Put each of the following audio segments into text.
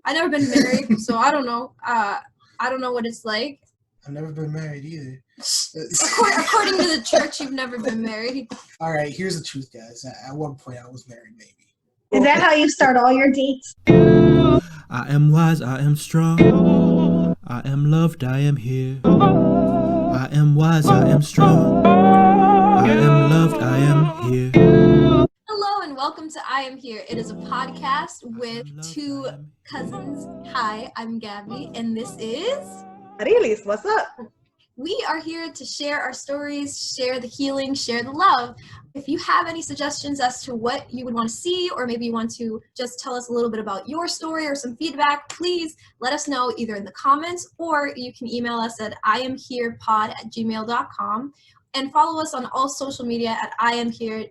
I've never been married, so I don't know. I don't know what it's like. I've never been married either. According to the church, you've never been married. All right, here's the truth, guys. At one point, I was married, maybe. Is that how you start all your dates? I am wise, I am strong. I am loved, I am here. I am wise, I am strong. I am loved, I am here. Hello and welcome to I Am Here. It is a podcast with two cousins. Hi, I'm Gabi, and this is Amarilis, what's up? We are here to share our stories, share the healing, share the love. If you have any suggestions as to what you would want to see, or maybe you want to just tell us a little bit about your story or some feedback, please let us know either in the comments or you can email us at iamherepod@gmail.com and follow us on all social media at iamhere.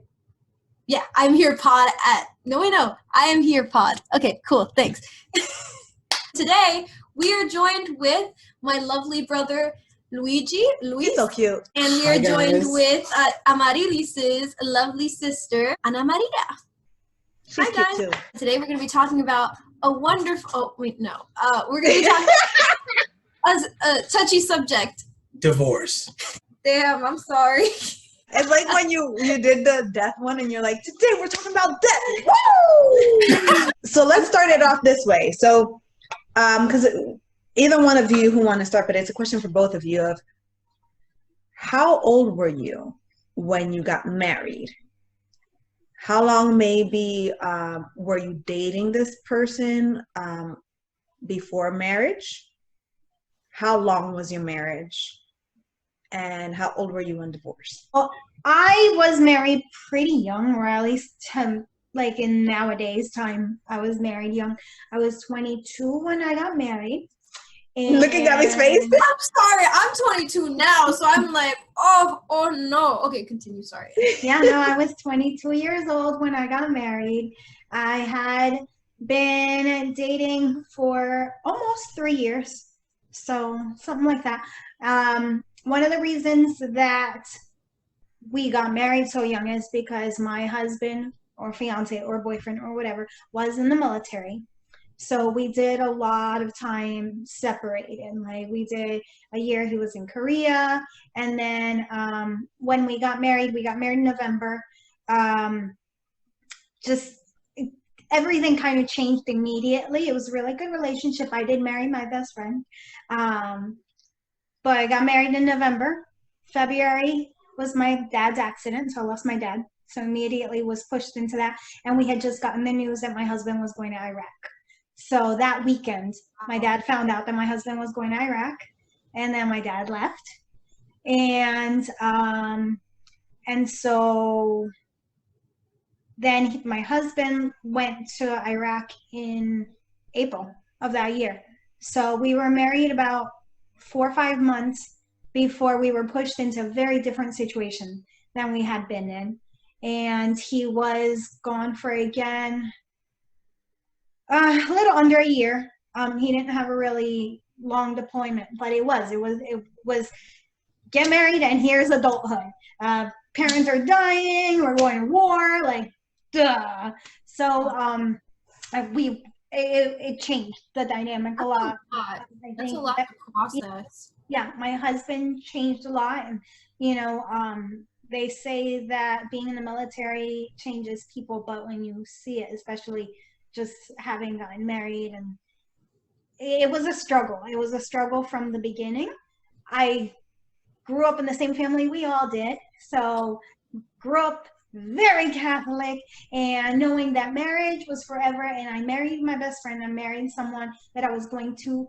Yeah, I'm here pod at, I am here pod. Okay, cool, thanks. Today, we are joined with my lovely brother, Luis. He's so cute. And we are joined with Amarilis' lovely sister, Ana Maria. She's Hi, guys. cute too. Today, we're going to be talking about we're going to be talking about a touchy subject. Divorce. Damn, I'm sorry. It's like when you did the death one and you're like, today we're talking about death. Woo! So let's start it off this way. So, because either one of you who want to start, but it's a question for both of you of how old were you when you got married? How long maybe were you dating this person before marriage? How long was your marriage? And how old were you when divorced? Well, I was married pretty young, or at least like in nowadays time, I was married young. I was 22 when I got married. And look at Gabi's face. I'm sorry, I'm 22 now, so I'm like, oh no. Okay, continue, sorry. Yeah, no, I was 22 years old when I got married. I had been dating for almost 3 years, so something like that. One of the reasons that we got married so young is because my husband or fiance or boyfriend or whatever was in the military. So we did a lot of time separated. Like we did a year he was in Korea. And then when we got married in November. Just everything kind of changed immediately. It was a really good relationship. I did marry my best friend. But I got married in November. February was my dad's accident, so I lost my dad. So immediately was pushed into that. And we had just gotten the news that my husband was going to Iraq. So that weekend, my dad found out that my husband was going to Iraq. And then my dad left. And so then my husband went to Iraq in April of that year. So we were married about 4 or 5 months before we were pushed into a very different situation than we had been in. And he was gone for, again, a little under a year. He didn't have a really long deployment, but it was get married and here's adulthood. Parents are dying, we're going to war, like, duh. So it changed the dynamic a lot. That's a lot to process. Yeah, my husband changed a lot, and they say that being in the military changes people, but when you see it, especially just having gotten married, and it was a struggle. It was a struggle from the beginning. I grew up in the same family we all did, so grew up very Catholic and knowing that marriage was forever, and I married my best friend. I married someone that I was going to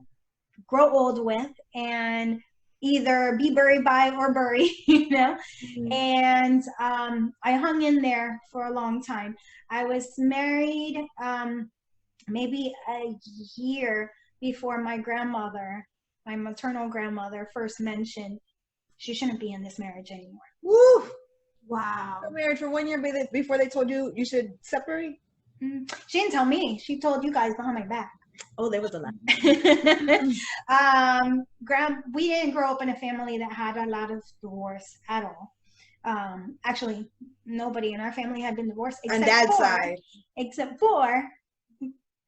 grow old with and either be buried by or bury, Mm-hmm. And I hung in there for a long time. I was married maybe a year before my grandmother, my maternal grandmother, first mentioned she shouldn't be in this marriage anymore. Woo! Wow. You were married for 1 year before they told you should separate? She didn't tell me. She told you guys behind my back. Oh, there was a lot. We didn't grow up in a family that had a lot of divorce at all. Actually, nobody in our family had been divorced. On dad's side. Except for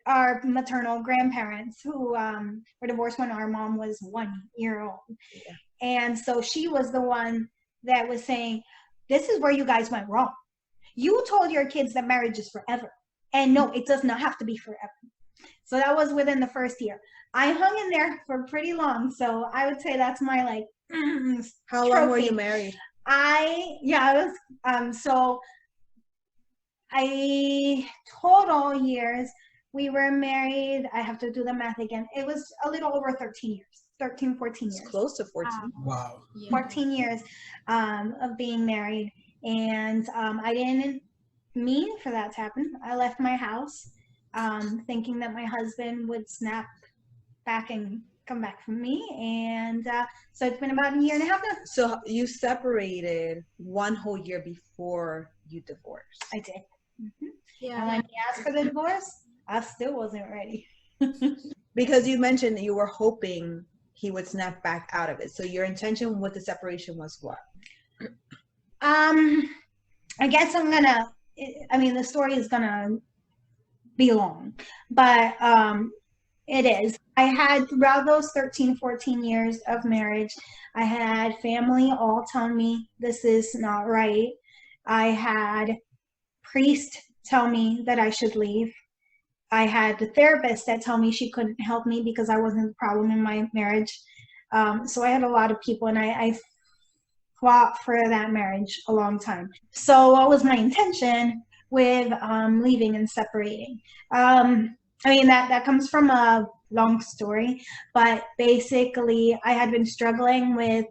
our maternal grandparents who were divorced when our mom was 1 year old. Yeah. And so she was the one that was saying, this is where you guys went wrong. You told your kids that marriage is forever. And no, it does not have to be forever. So that was within the first year. I hung in there for pretty long. So I would say that's my like, How long were you married? Total years, we were married. I have to do the math again. It was a little over 13 years, 13, 14 years. It's close to 14. Wow. 14 years of being married. And I didn't mean for that to happen. I left my house thinking that my husband would snap back and come back from me. And so it's been about a year and a half now. So you separated 1 whole year before you divorced. I did. Mm-hmm. Yeah. And when he asked for the divorce, I still wasn't ready. Because you mentioned that you were hoping he would snap back out of it. So your intention with the separation was what? I guess the story is gonna be long, but it is. I had, throughout those 13, 14 years of marriage, I had family all tell me this is not right. I had priests tell me that I should leave. I had the therapist that tell me she couldn't help me because I wasn't the problem in my marriage. So I had a lot of people, and I fought for that marriage a long time. So what was my intention with leaving and separating? That comes from a long story, but basically I had been struggling with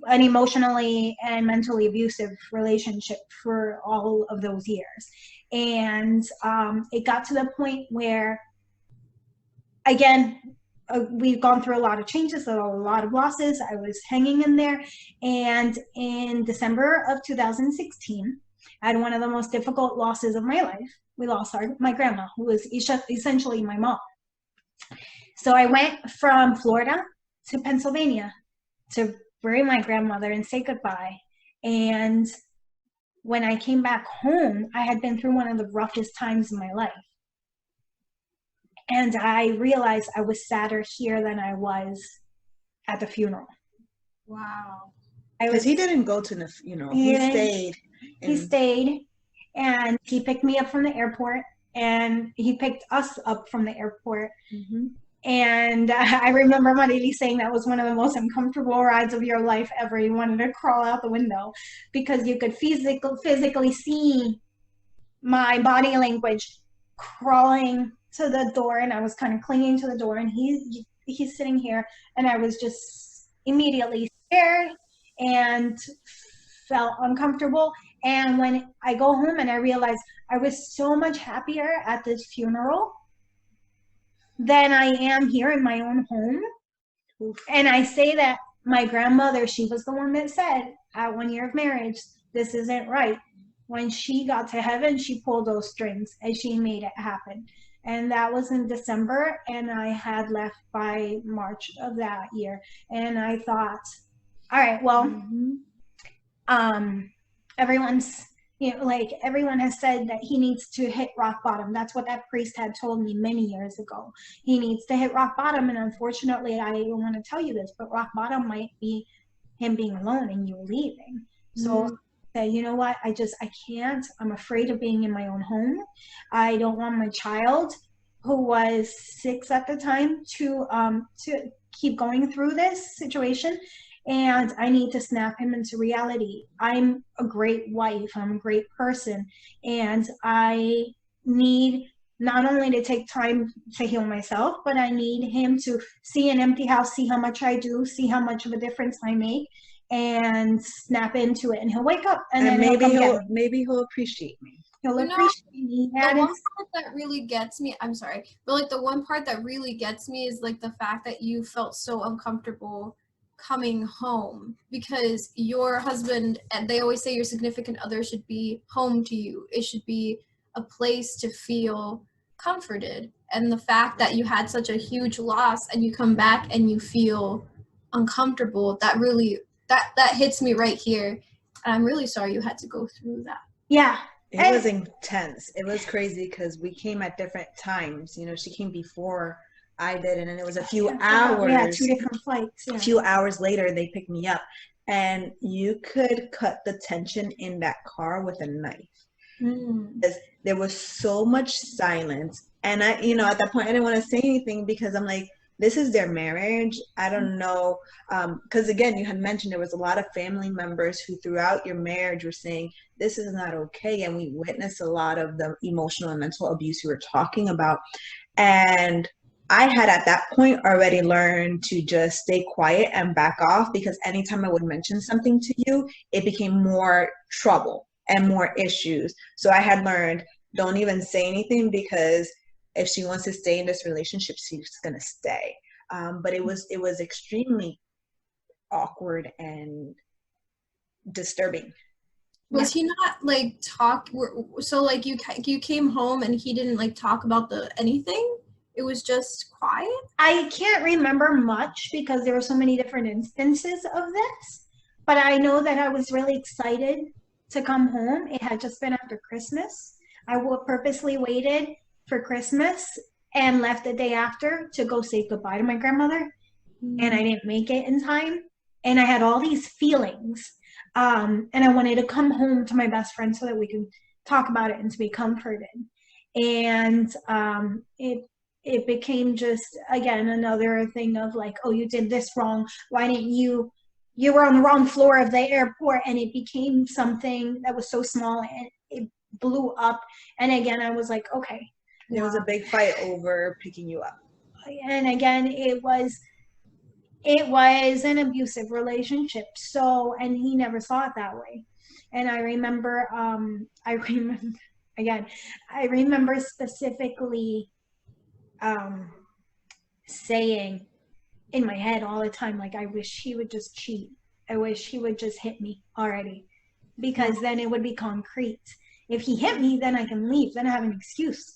an emotionally and mentally abusive relationship for all of those years. And it got to the point where, again, we've gone through a lot of changes, a lot of losses. I was hanging in there. And in December of 2016, I had one of the most difficult losses of my life. We lost my grandma, who was essentially my mom. So I went from Florida to Pennsylvania to bury my grandmother and say goodbye. And when I came back home, I had been through one of the roughest times in my life. And I realized I was sadder here than I was at the funeral. Wow. Because he didn't go to the funeral. He stayed. He stayed, and he picked me up from the airport, and he picked us up from the airport. Mm-hmm. And I remember Amarilis saying that was one of the most uncomfortable rides of your life ever. You wanted to crawl out the window because you could physically see my body language crawling to the door, and I was kind of clinging to the door, and he's sitting here, and I was just immediately scared and felt uncomfortable. And when I go home and I realized I was so much happier at this funeral than I am here in my own home. Oof. And I say that my grandmother, she was the one that said at 1 year of marriage, this isn't right. When she got to heaven, she pulled those strings and she made it happen. And that was in December, and I had left by March of that year. And I thought, all right, well, everyone has said that he needs to hit rock bottom. That's what that priest had told me many years ago. He needs to hit rock bottom. And unfortunately, I don't want to tell you this, but rock bottom might be him being alone and you leaving. So you know what, I can't. I'm afraid of being in my own home. I don't want my child, who was 6 at the time, to keep going through this situation. And I need to snap him into reality. I'm a great wife. I'm a great person. And I need not only to take time to heal myself, but I need him to see an empty house, see how much I do, see how much of a difference I make, and snap into it. And he'll wake up, and then maybe he'll appreciate me. He'll appreciate me. The one part that really gets me, I'm sorry, but like the one part that really gets me is like the fact that you felt so uncomfortable coming home, because your husband, and they always say your significant other should be home to you. It should be a place to feel comforted. And the fact that you had such a huge loss and you come back and you feel uncomfortable, that really that hits me right here. And I'm really sorry you had to go through that. Yeah. It was intense. It was crazy because we came at different times. You know, she came before I did, and then it was a few hours. Yeah, 2 different flights. Yeah. A few hours later, they picked me up, and you could cut the tension in that car with a knife. Because there was so much silence, and I, you know, at that point, I didn't want to say anything because I'm like, this is their marriage. I don't know. Because again, you had mentioned there was a lot of family members who throughout your marriage were saying, this is not okay. And we witnessed a lot of the emotional and mental abuse you were talking about. And I had at that point already learned to just stay quiet and back off, because anytime I would mention something to you, it became more trouble and more issues. So I had learned, don't even say anything, because if she wants to stay in this relationship, she's gonna stay. But it was extremely awkward and disturbing. Was he not like so like you came home and he didn't like talk about anything? It was just quiet? I can't remember much because there were so many different instances of this, but I know that I was really excited to come home. It had just been after Christmas. I purposely waited for Christmas and left the day after to go say goodbye to my grandmother, and I didn't make it in time, and I had all these feelings, and I wanted to come home to my best friend so that we could talk about it and to be comforted. And it became just, again, another thing of like, oh, you did this wrong, why didn't you were on the wrong floor of the airport, and it became something that was so small and it blew up. And again, I was like, okay. There was a big fight over picking you up. And again, it was an abusive relationship. So, and he never saw it that way. And I remember specifically saying in my head all the time, like, I wish he would just cheat. I wish he would just hit me already, because then it would be concrete. If he hit me, then I can leave. Then I have an excuse.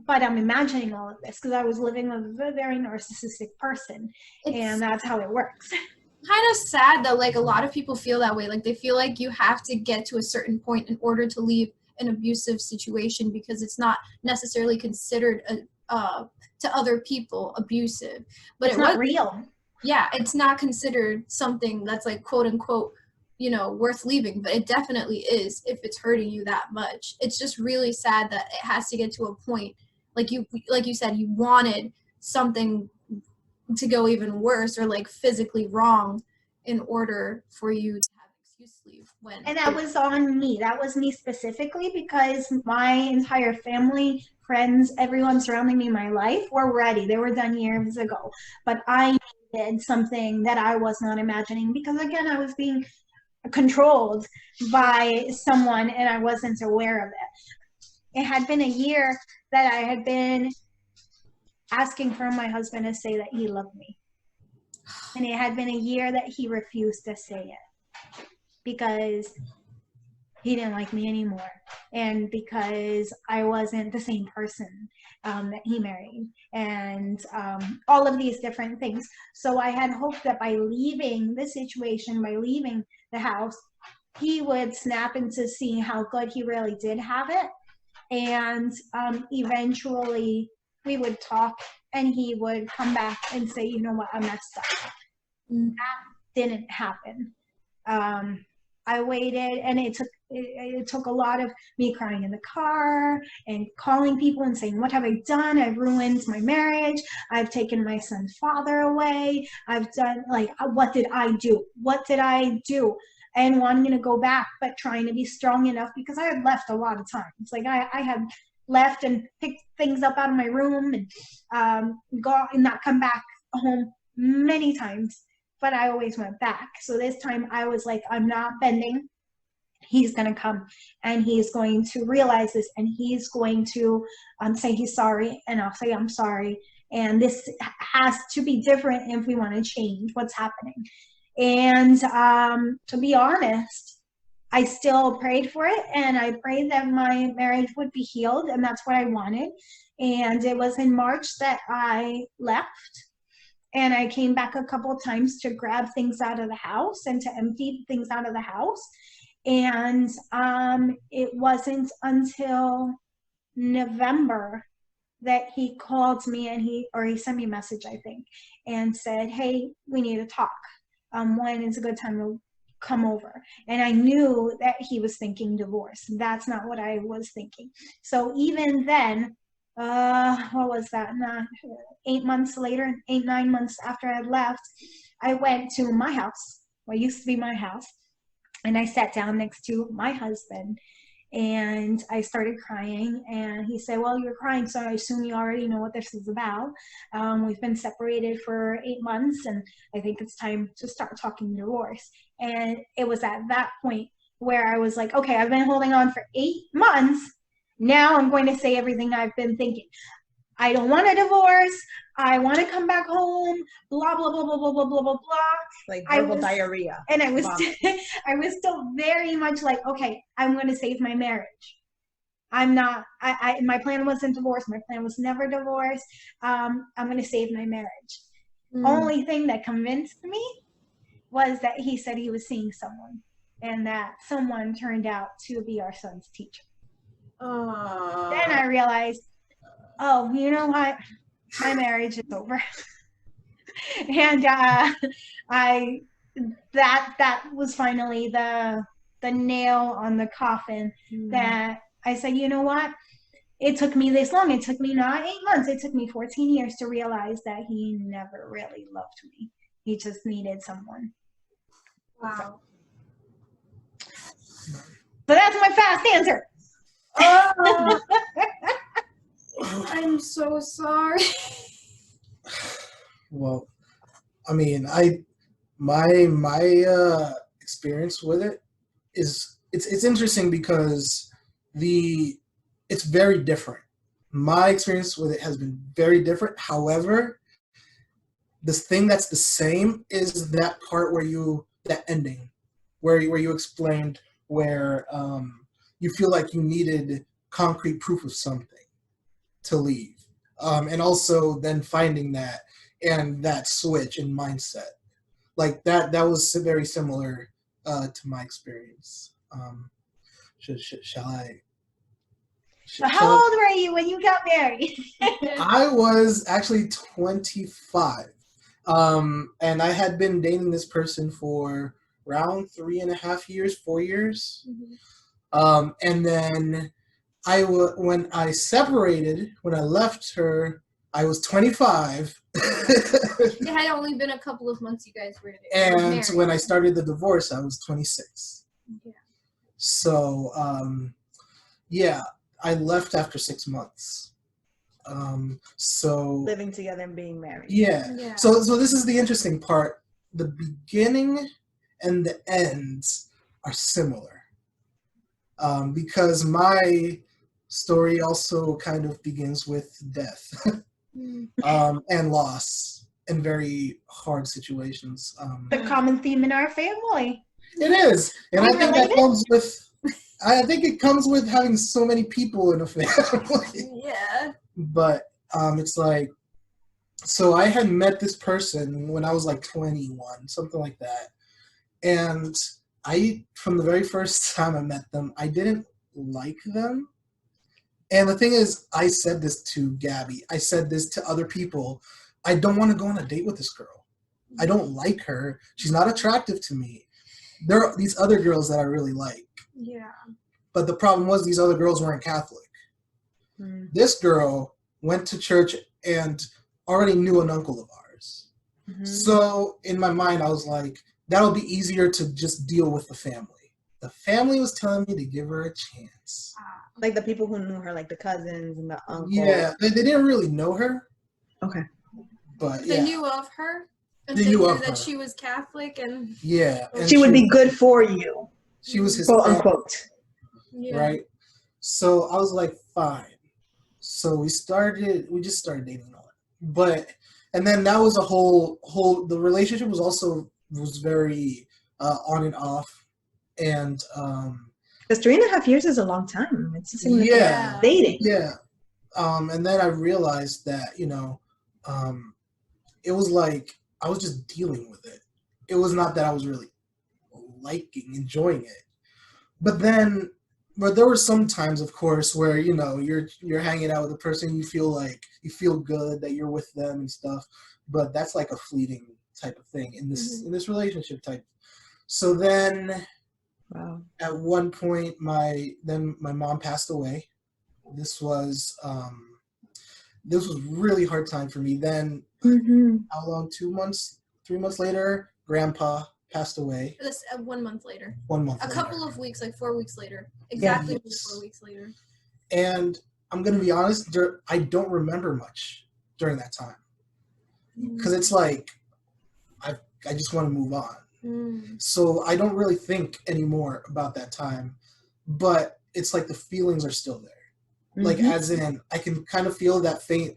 But I'm imagining all of this because I was living with a very narcissistic person, and that's how it works. Kind of sad that like a lot of people feel that way. Like they feel like you have to get to a certain point in order to leave an abusive situation because it's not necessarily considered to other people abusive. But it's not real. Yeah, it's not considered something that's like quote unquote, you know, worth leaving, but it definitely is if it's hurting you that much. It's just really sad that it has to get to a point like you said, you wanted something to go even worse or like physically wrong in order for you to have an excuse to leave. And that was on me. That was me specifically, because my entire family, friends, everyone surrounding me in my life were ready. They were done years ago. But I needed something that I was not imagining, because again, I was being controlled by someone and I wasn't aware of it. It had been a year that I had been asking for my husband to say that he loved me. And it had been a year that he refused to say it because he didn't like me anymore, and because I wasn't the same person that he married, and all of these different things. So I had hoped that by leaving the situation, by leaving the house, he would snap into seeing how good he really did have it, and eventually we would talk and he would come back and say, you know what, I messed up. That didn't happen. I waited, and it took a lot of me crying in the car and calling people and saying, what have I done? I've ruined my marriage. I've taken my son's father away. I've done, like, what did I do? What did I do? And wanting to go back, but trying to be strong enough, because I had left a lot of times. Like I had left and picked things up out of my room and go and not come back home many times, but I always went back. So this time I was like, I'm not bending. He's going to come and he's going to realize this, and he's going to say he's sorry, and I'll say I'm sorry. And this has to be different if we want to change what's happening. And to be honest, I still prayed for it, and I prayed that my marriage would be healed, and that's what I wanted. And it was in March that I left, and I came back a couple of times to grab things out of the house and to empty things out of the house. And it wasn't until November that he called me and he sent me a message, I think, and said, hey, we need to talk. When is a good time to come over? And I knew that he was thinking divorce. That's not what I was thinking. So even then, what was that? 8 months later, 9 months after I left, I went to my house, what used to be my house, and I sat down next to my husband. And I started crying, and he said, well, you're crying, so I assume you already know what this is about. We've been separated for 8 months, and I think it's time to start talking divorce. And it was at that point where I was like, okay, I've been holding on for 8 months. Now I'm going to say everything I've been thinking. I don't want a divorce. I want to come back home. Blah, blah, blah, blah, blah, blah, blah, blah, blah. Like verbal diarrhea. And I was still very much like, okay, I'm going to save my marriage. I'm not, my plan wasn't divorce. My plan was never divorce. I'm going to save my marriage. Only thing that convinced me was that he said he was seeing someone, and that someone turned out to be our son's teacher. Then I realized, oh, you know what? My marriage is over. And that was finally the nail on the coffin, that I said, you know what? It took me this long. It took me not 8 months. It took me 14 years to realize that he never really loved me. He just needed someone. Wow. So that's my fast answer. I'm so sorry. Well, I mean, my experience with it is it's interesting because it's very different. My experience with it has been very different. However, this thing that's the same is that part where that ending, where you explained where you feel like you needed concrete proof of something to leave, and also then finding that and that switch in mindset, like that was very similar to my experience. Shall I? So how old were you when you got married? I was actually 25. And I had been dating this person for around 3.5 years, 4 years. And then when I separated, when I left her, I was 25. It had only been a couple of months you guys were And married. when I started the divorce, I was 26. Yeah. So, yeah, I left after 6 months. So Living together and being married. Yeah. So this is the interesting part. The beginning and the ends are similar. Because my story also kind of begins with death and loss and very hard situations. The common theme in our family. It is. And Are I you think related? that comes with it comes with having so many people in a family. Yeah. But it's like, so I had met this person when I was like 21, something like that. And from the very first time I met them, I didn't like them. And the thing is, I said this to Gabi. I said this to other people. I don't want to go on a date with this girl. I don't like her. She's not attractive to me. There are these other girls that I really like. Yeah. But the problem was these other girls weren't Catholic. This girl went to church and already knew an uncle of ours. So in my mind, I was like, that'll be easier to just deal with the family. The family was telling me to give her a chance. Like the people who knew her, like the cousins and the uncle. Yeah, they didn't really know her. Okay. But They yeah. knew of her. And They they knew knew of that her. she was Catholic and Yeah. And She would be good for you, She was his quote friend, unquote. yeah. right? So I was like, fine. So we just started dating on. And then that was a whole the relationship was very on and off. And Because 3.5 years is a long time. It's a significant yeah. dating. Yeah. And then I realized that, it was like I was just dealing with it. It was not that I was really enjoying it. but there were some times, of course, where you're hanging out with a person, you feel good that you're with them and stuff, but that's like a fleeting type of thing in this relationship type. So then, Wow. at one point, my mom passed away. This was really hard time for me. Then, how long? 2 months, 3 months later, Grandpa passed away. This 1 month later. 1 month. A later. couple of weeks, like 4 weeks later. Exactly Yes. 4 weeks later. And I'm gonna be honest, I don't remember much during that time because it's like I just want to move on. So I don't really think anymore about that time, but it's like the feelings are still there. Like, as in, I can kind of feel that faint,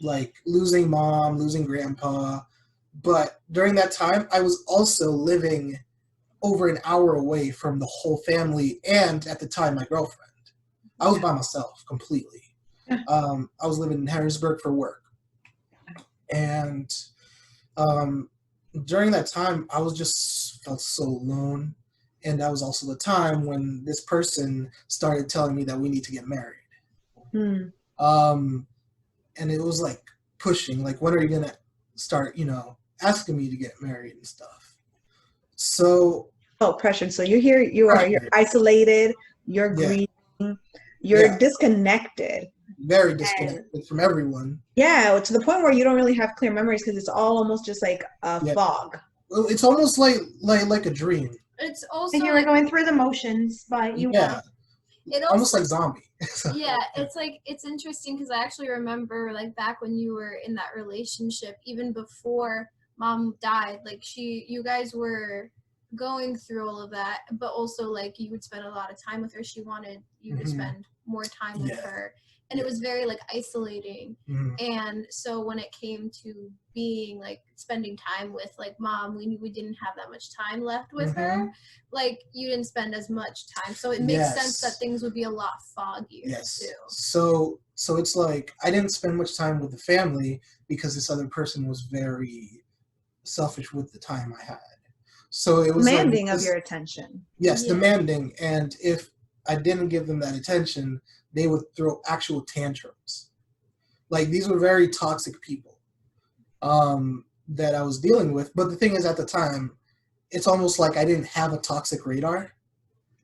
like losing mom, losing grandpa. But during that time, I was also living over an hour away from the whole family, and at the time, my girlfriend. I was by myself completely. I was living in Harrisburg for work. And during that time, I was just felt so alone. And that was also the time when this person started telling me that we need to get married. And it was like pushing, like, when are you gonna start, asking me to get married and stuff. So pressure. So you're here, you're isolated, you're grieving, you're disconnected. Very disconnected from everyone. Yeah, to the point where you don't really have clear memories because it's all almost just like a fog. Well, it's almost like a dream. It's also and you're going through the motions, but you it also, almost like zombie. It's interesting because I actually remember, like, back when you were in that relationship, even before mom died, like, you guys were going through all of that, but also, like, you would spend a lot of time with her. She wanted you to spend more time with her, and it was very, like, isolating. And so when it came to being, like, spending time with, like, mom, we didn't have that much time left with her. Like, you didn't spend as much time, so it makes sense that things would be a lot foggier too. So it's like I didn't spend much time with the family because this other person was very selfish with the time I had. So it was demanding of your attention. Yes, demanding. And if I didn't give them that attention, they would throw actual tantrums. Like, these were very toxic people that I was dealing with. But the thing is, at the time, it's almost like I didn't have a toxic radar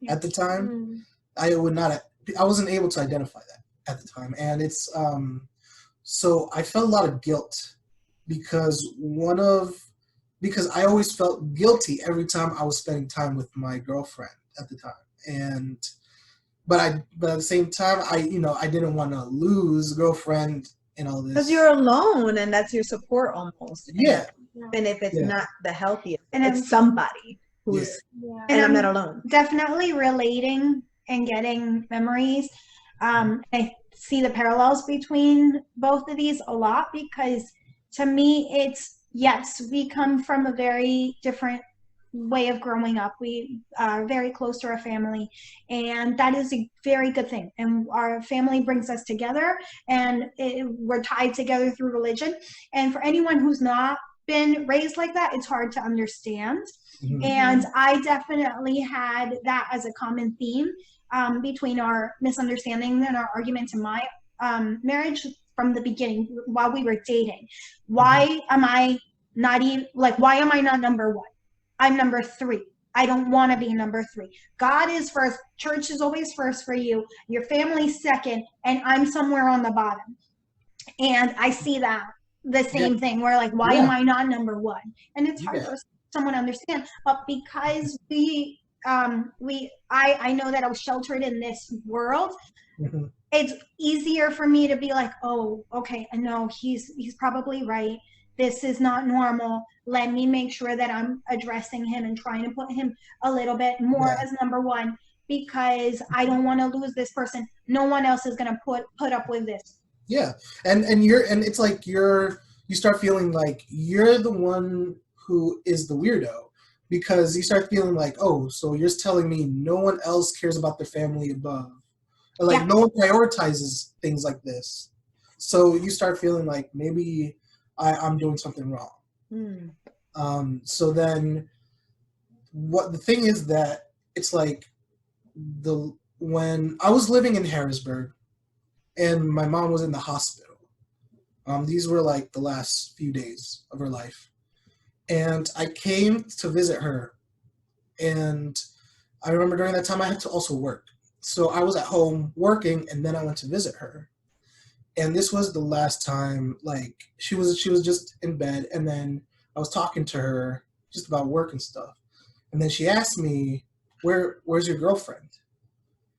at the time. I wasn't able to identify that at the time. And it's, so I felt a lot of guilt because I always felt guilty every time I was spending time with my girlfriend at the time. But at the same time, I didn't want to lose girlfriend and all this. Because you're alone, and that's your support almost. Yeah. And if it's not the healthiest, and it's somebody who's, and I'm not alone. Definitely relating and getting memories. I see the parallels between both of these a lot because to me, it's, yes, we come from a very different way of growing up. We are very close to our family, and that is a very good thing. And our family brings us together, and we're tied together through religion. And for anyone who's not been raised like that, it's hard to understand. And I definitely had that as a common theme between our misunderstanding and our arguments in my marriage from the beginning while we were dating. Why am I not even, like, why am I not number one? I'm number 3. I don't want to be number 3. God is first. Church is always first for you. Your family's second, and I'm somewhere on the bottom. And I see that the same thing where, like, why am I not number 1? And it's hard for someone to understand. But because I know that I was sheltered in this world, it's easier for me to be like, oh, okay, I know he's probably right. This is not normal. Let me make sure that I'm addressing him and trying to put him a little bit more as number 1 because I don't want to lose this person. No one else is going to put up with this. Yeah. And it's like you start feeling like you're the one who is the weirdo because you start feeling like, oh, so you're telling me no one else cares about their family above. Like no one prioritizes things like this. So you start feeling like maybe I'm doing something wrong. So then the thing is that it's like when I was living in Harrisburg and my mom was in the hospital. These were like the last few days of her life. And I came to visit her. And I remember during that time I had to also work. So I was at home working, and then I went to visit her. And this was the last time, like, she was just in bed, and then I was talking to her just about work and stuff. And then she asked me, where's your girlfriend?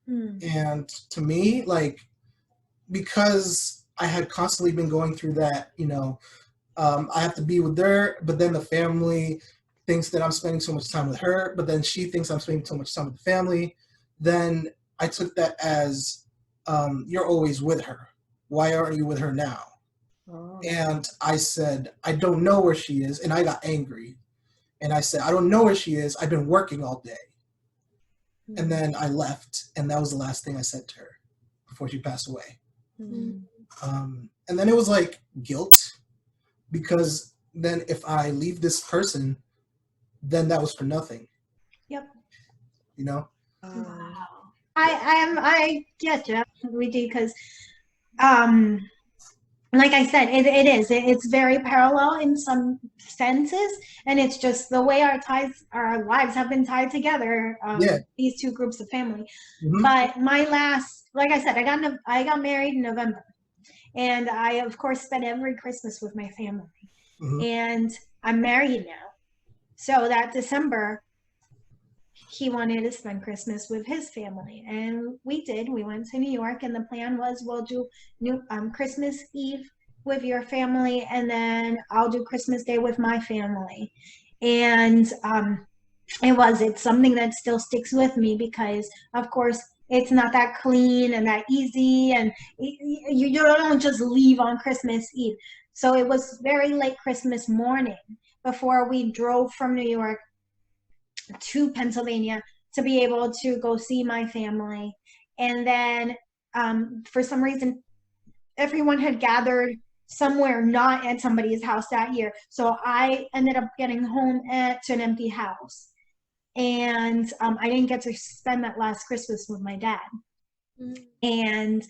And to me, like, because I had constantly been going through that, I have to be with her, but then the family thinks that I'm spending so much time with her, but then she thinks I'm spending so much time with the family. Then I took that as, you're always with her. Why aren't you with her now? Oh. And I said, I don't know where she is. And I got angry. And I said, I don't know where she is. I've been working all day. Mm-hmm. And then I left. And that was the last thing I said to her before she passed away. Mm-hmm. And then it was like guilt, because then if I leave this person, then that was for nothing. Yep. Wow. I get you. We do, because like I said, it's very parallel in some senses, and it's just the way our lives have been tied together. These two groups of family. Mm-hmm. But like I said, I got married in November, and I of course spent every Christmas with my family. Mm-hmm. And I'm married now, so that December he wanted to spend Christmas with his family, and we did. We went to New York, and the plan was we'll do Christmas Eve with your family, and then I'll do Christmas Day with my family. And it's something that still sticks with me, because of course it's not that clean and that easy, and you don't just leave on Christmas Eve. So it was very late Christmas morning before we drove from New York to Pennsylvania to be able to go see my family. And then for some reason, everyone had gathered somewhere not at somebody's house that year. So I ended up getting home to an empty house. And I didn't get to spend that last Christmas with my dad. Mm-hmm.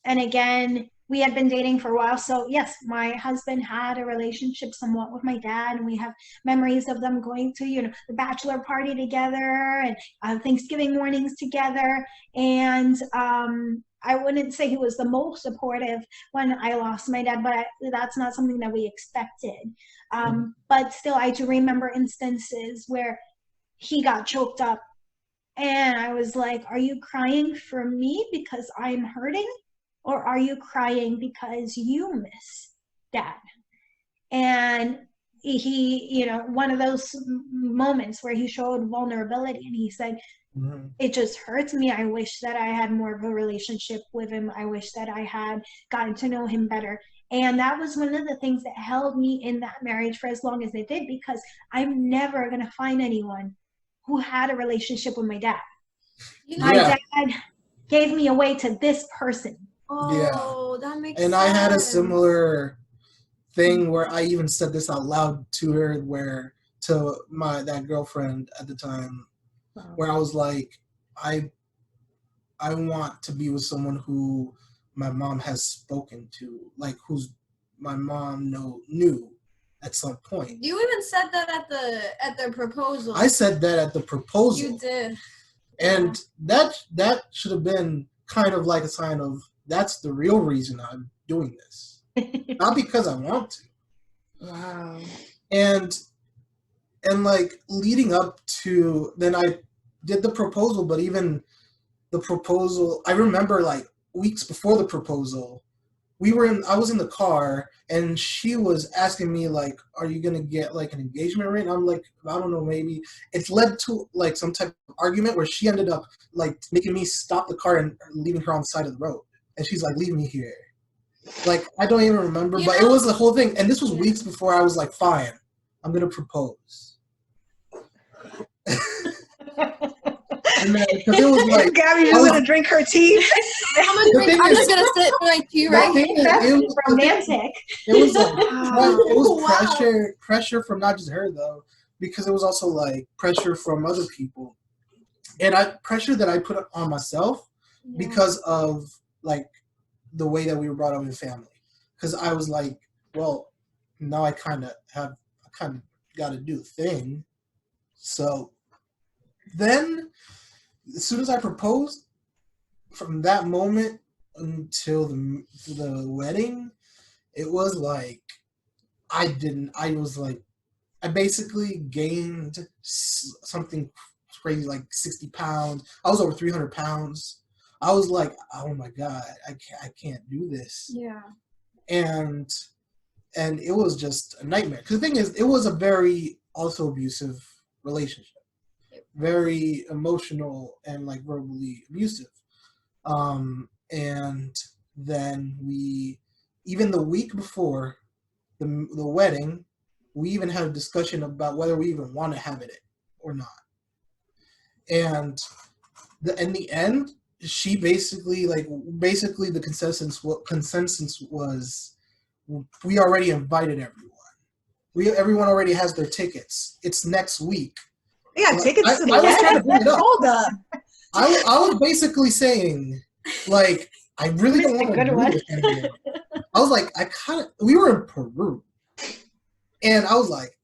And again, we had been dating for a while. So yes, my husband had a relationship somewhat with my dad, and we have memories of them going to, the bachelor party together, and Thanksgiving mornings together. And I wouldn't say he was the most supportive when I lost my dad, but that's not something that we expected. But still, I do remember instances where he got choked up, and I was like, are you crying for me because I'm hurting? Or are you crying because you miss Dad? And he, one of those moments where he showed vulnerability, and he said, mm-hmm. It just hurts me. I wish that I had more of a relationship with him. I wish that I had gotten to know him better. And that was one of the things that held me in that marriage for as long as it did, because I'm never going to find anyone who had a relationship with my dad. My dad gave me away to this person. Oh, that makes sense. And I had a similar thing where I even said this out loud to her, to that girlfriend at the time, where I was like, I want to be with someone who my mom has spoken to, like who's my mom knew at some point. You even said that at the proposal. I said that at the proposal. You did. And that should have been kind of like a sign of, that's the real reason I'm doing this. Not because I want to. Wow. And like leading up to, then I did the proposal, but even the proposal, I remember like weeks before the proposal, I was in the car, and she was asking me like, are you going to get like an engagement ring? I'm like, I don't know, maybe. It's led to like some type of argument where she ended up like making me stop the car and leaving her on the side of the road. And she's like, leave me here. Like, I don't even remember, but it was the whole thing. And this was weeks before I was like, fine, I'm going to propose. And then, because it was like, Gabi just going to drink her tea. I'm just going to sit my tea right here. It was romantic. It was like, it was pressure from not just her though, because it was also like pressure from other people. pressure that I put on myself because of like the way that we were brought up in family. Because I was like, well, now I kind of got to do a thing. So then, as soon as I proposed, from that moment until the wedding, it was like I basically gained something crazy, like 60 pounds. I was over 300 pounds. I was like, oh my God, I can't do this. Yeah. And it was just a nightmare. Because the thing is, it was a very also abusive relationship. Very emotional and like verbally abusive. And then even the week before the wedding, we even had a discussion about whether we even want to have it or not. And in the end, she basically the consensus was we already invited everyone. Everyone already has their tickets. It's next week. Yeah, tickets to the I was trying to wedding. bring it up. Hold up. I was basically saying, like, I really don't want to do this anymore. I was like, we were in Peru. And I was like,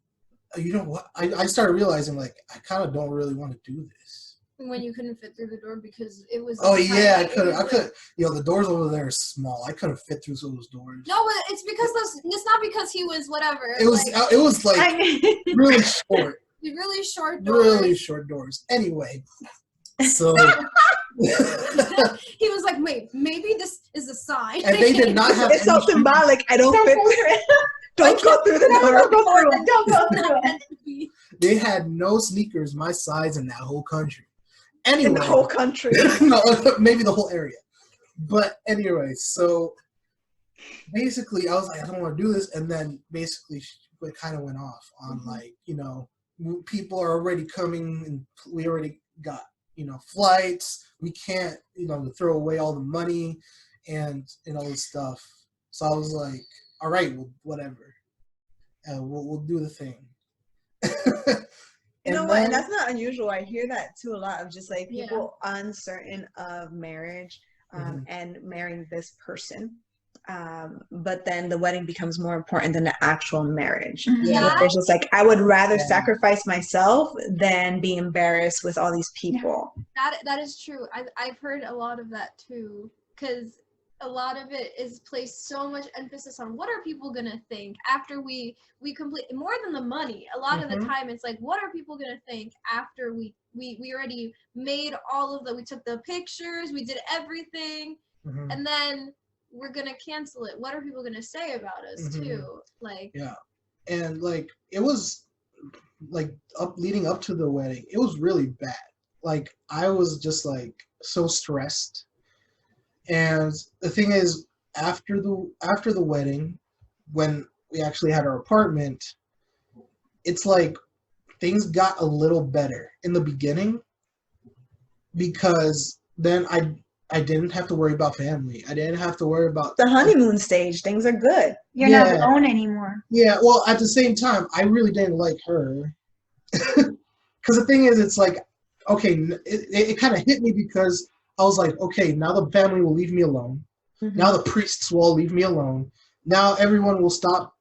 you know what? I started realizing, like, I kind of don't really want to do this. When you couldn't fit through the door because it was... Oh, yeah, I could. The doors over there are small. I couldn't fit through those doors. No, but it's because it's not because he was whatever. It was like really short. Really short doors. Really short doors. Anyway, so... He was like, wait, maybe this is a sign. And they did not have... It's so symbolic. I don't fit through it. Don't go through the door. Don't go through it. They had no sneakers my size in that whole country. Anyway, in the whole country. No, maybe the whole area. But anyway, so basically I was like, I don't want to do this. And then basically it kind of went off on like, people are already coming and we already got, flights. We can't, throw away all the money and all this stuff. So I was like, all right, well, whatever. We'll do the thing. You know what? And that's not unusual. I hear that too a lot of just like people uncertain of marriage and marrying this person. But then the wedding becomes more important than the actual marriage. Yeah. It's just like, I would rather sacrifice myself than be embarrassed with all these people. That is true. I've heard a lot of that too, because a lot of it is placed so much emphasis on what are people gonna think after we complete, more than the money. A lot of the time it's like, what are people gonna think after we already made all of we took the pictures, we did everything, and then we're gonna cancel it. What are people gonna say about us too? Like, yeah. And like it was like leading up to the wedding, it was really bad. Like I was just like so stressed. And the thing is, after the wedding, when we actually had our apartment, it's like things got a little better in the beginning because then I didn't have to worry about family. I didn't have to worry about the honeymoon stage. Things are good. You're not alone anymore. Yeah. Well, at the same time, I really didn't like her because the thing is, it's like, okay, it kind of hit me because I was like, okay, now the family will leave me alone. Now the priests will all leave me alone. Now everyone will stop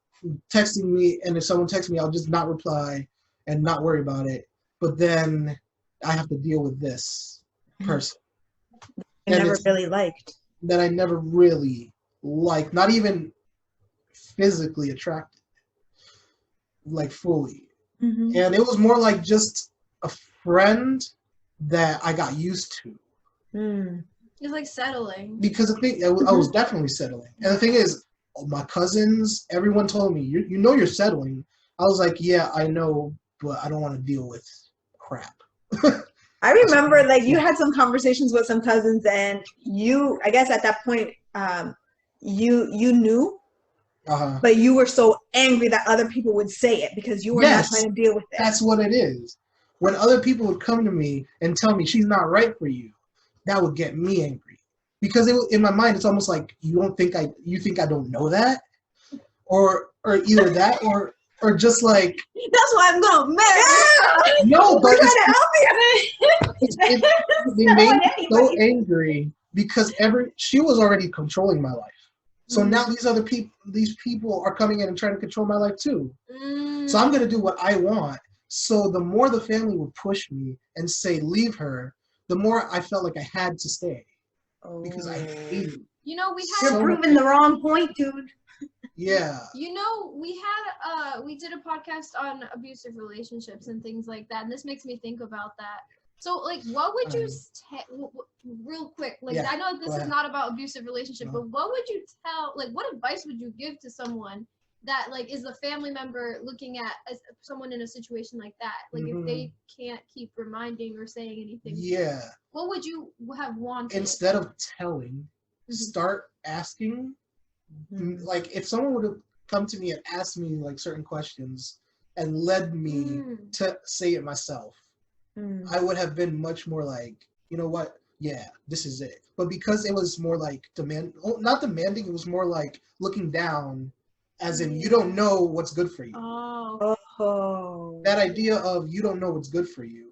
texting me, and if someone texts me, I'll just not reply and not worry about it. But then I have to deal with this person. I never really liked. That I never really liked, not even physically attracted, like fully. And it was more like just a friend that I got used to. It's like settling. Because the thing, I was definitely settling. And the thing is, my cousins, everyone told me, you're settling. I was like, yeah, I know, but I don't want to deal with crap. I remember like you had some conversations with some cousins and you, I guess at that point, you knew, but you were so angry that other people would say it because you were not trying to deal with it. That's what it is. When other people would come to me and tell me she's not right for you, that would get me angry because in my mind it's almost like you think I don't know that, or either that, or or just like That's why I'm gonna marry. no, but We're trying to help you. they made me so angry because she was already controlling my life. So now these people are coming in and trying to control my life too. So I'm gonna do what I want. So the more the family would push me and say leave her, the more I felt like I had to stay because I hated it. You know, You're proving the wrong point, dude. Yeah. You know, we did a podcast on abusive relationships and things like that, and this makes me think about that. So, like, what would you real quick? Like, Yeah, I know this is not about abusive relationship, but what would you tell? Like, what advice would you give to someone that like is a family member looking at someone in a situation like that? Like, if they can't keep reminding or saying anything, what would you have wanted? Instead of telling, start asking. Like, if someone would have come to me and asked me like certain questions and led me to say it myself, I would have been much more like, you know what? Yeah, this is it. But because it was more like not demanding, it was more like looking down, as in you don't know what's good for you. Oh. That idea of you don't know what's good for you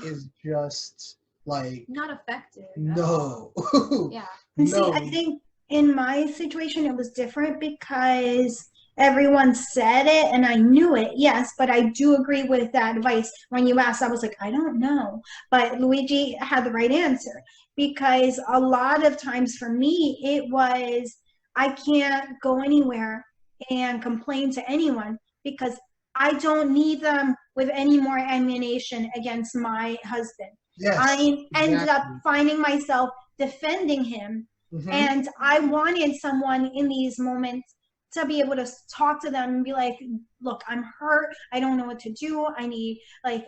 is just like not effective. No. Yeah. And see, I think in my situation it was different because everyone said it and I knew it, yes, but I do agree with that advice. When you asked, I was like, I don't know. But Luigi had the right answer because a lot of times for me, it was, I can't go anywhere and complain to anyone because I don't need them with any more ammunition against my husband. Yes, I ended up finding myself defending him. And I wanted someone in these moments to be able to talk to them and be like, look, I'm hurt. I don't know what to do. I need, like,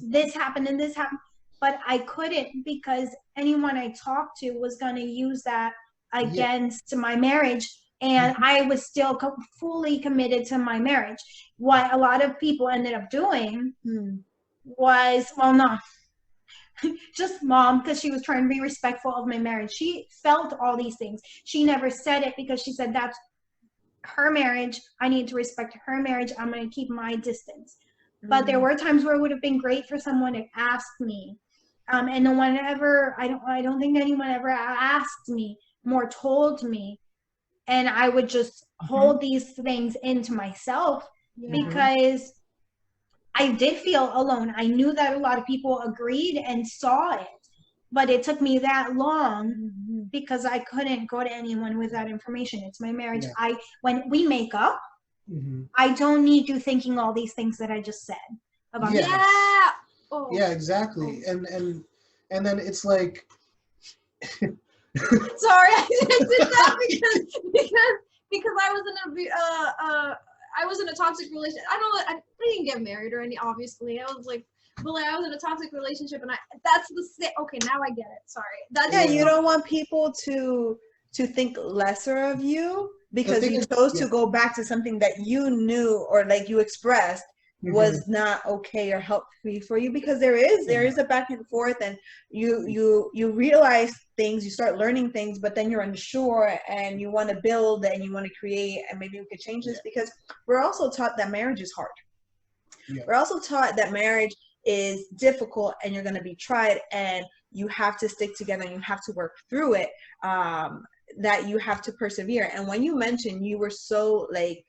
this happened and this happened. But I couldn't because anyone I talked to was going to use that against my marriage. And I was still fully committed to my marriage. What a lot of people ended up doing was, well, no, just mom, because she was trying to be respectful of my marriage. She felt all these things. She never said it because she said, that's her marriage. I need to respect her marriage. I'm going to keep my distance. But there were times where it would have been great for someone to ask me. And no one ever, I don't think anyone ever asked me, more told me. And I would just hold these things into myself because I did feel alone. I knew that a lot of people agreed and saw it, but it took me that long because I couldn't go to anyone with that information. It's my marriage. When we make up, I don't need you thinking all these things that I just said about yeah, exactly. And then it's like sorry, I did that because I was in a toxic relationship. I didn't get married or any, obviously. I was like, but like I was in a toxic relationship, and okay, now I get it. Sorry. You don't want people to think lesser of you because you chose to go back to something that you knew or like you expressed was not okay or helpful for you, because there is a back and forth, and you realize things, you start learning things, but then you're unsure and you want to build and you want to create and maybe we could change this, because we're also taught that marriage is hard. We're also taught that marriage is difficult and you're going to be tried and you have to stick together and you have to work through it, that you have to persevere. And when you mentioned you were so like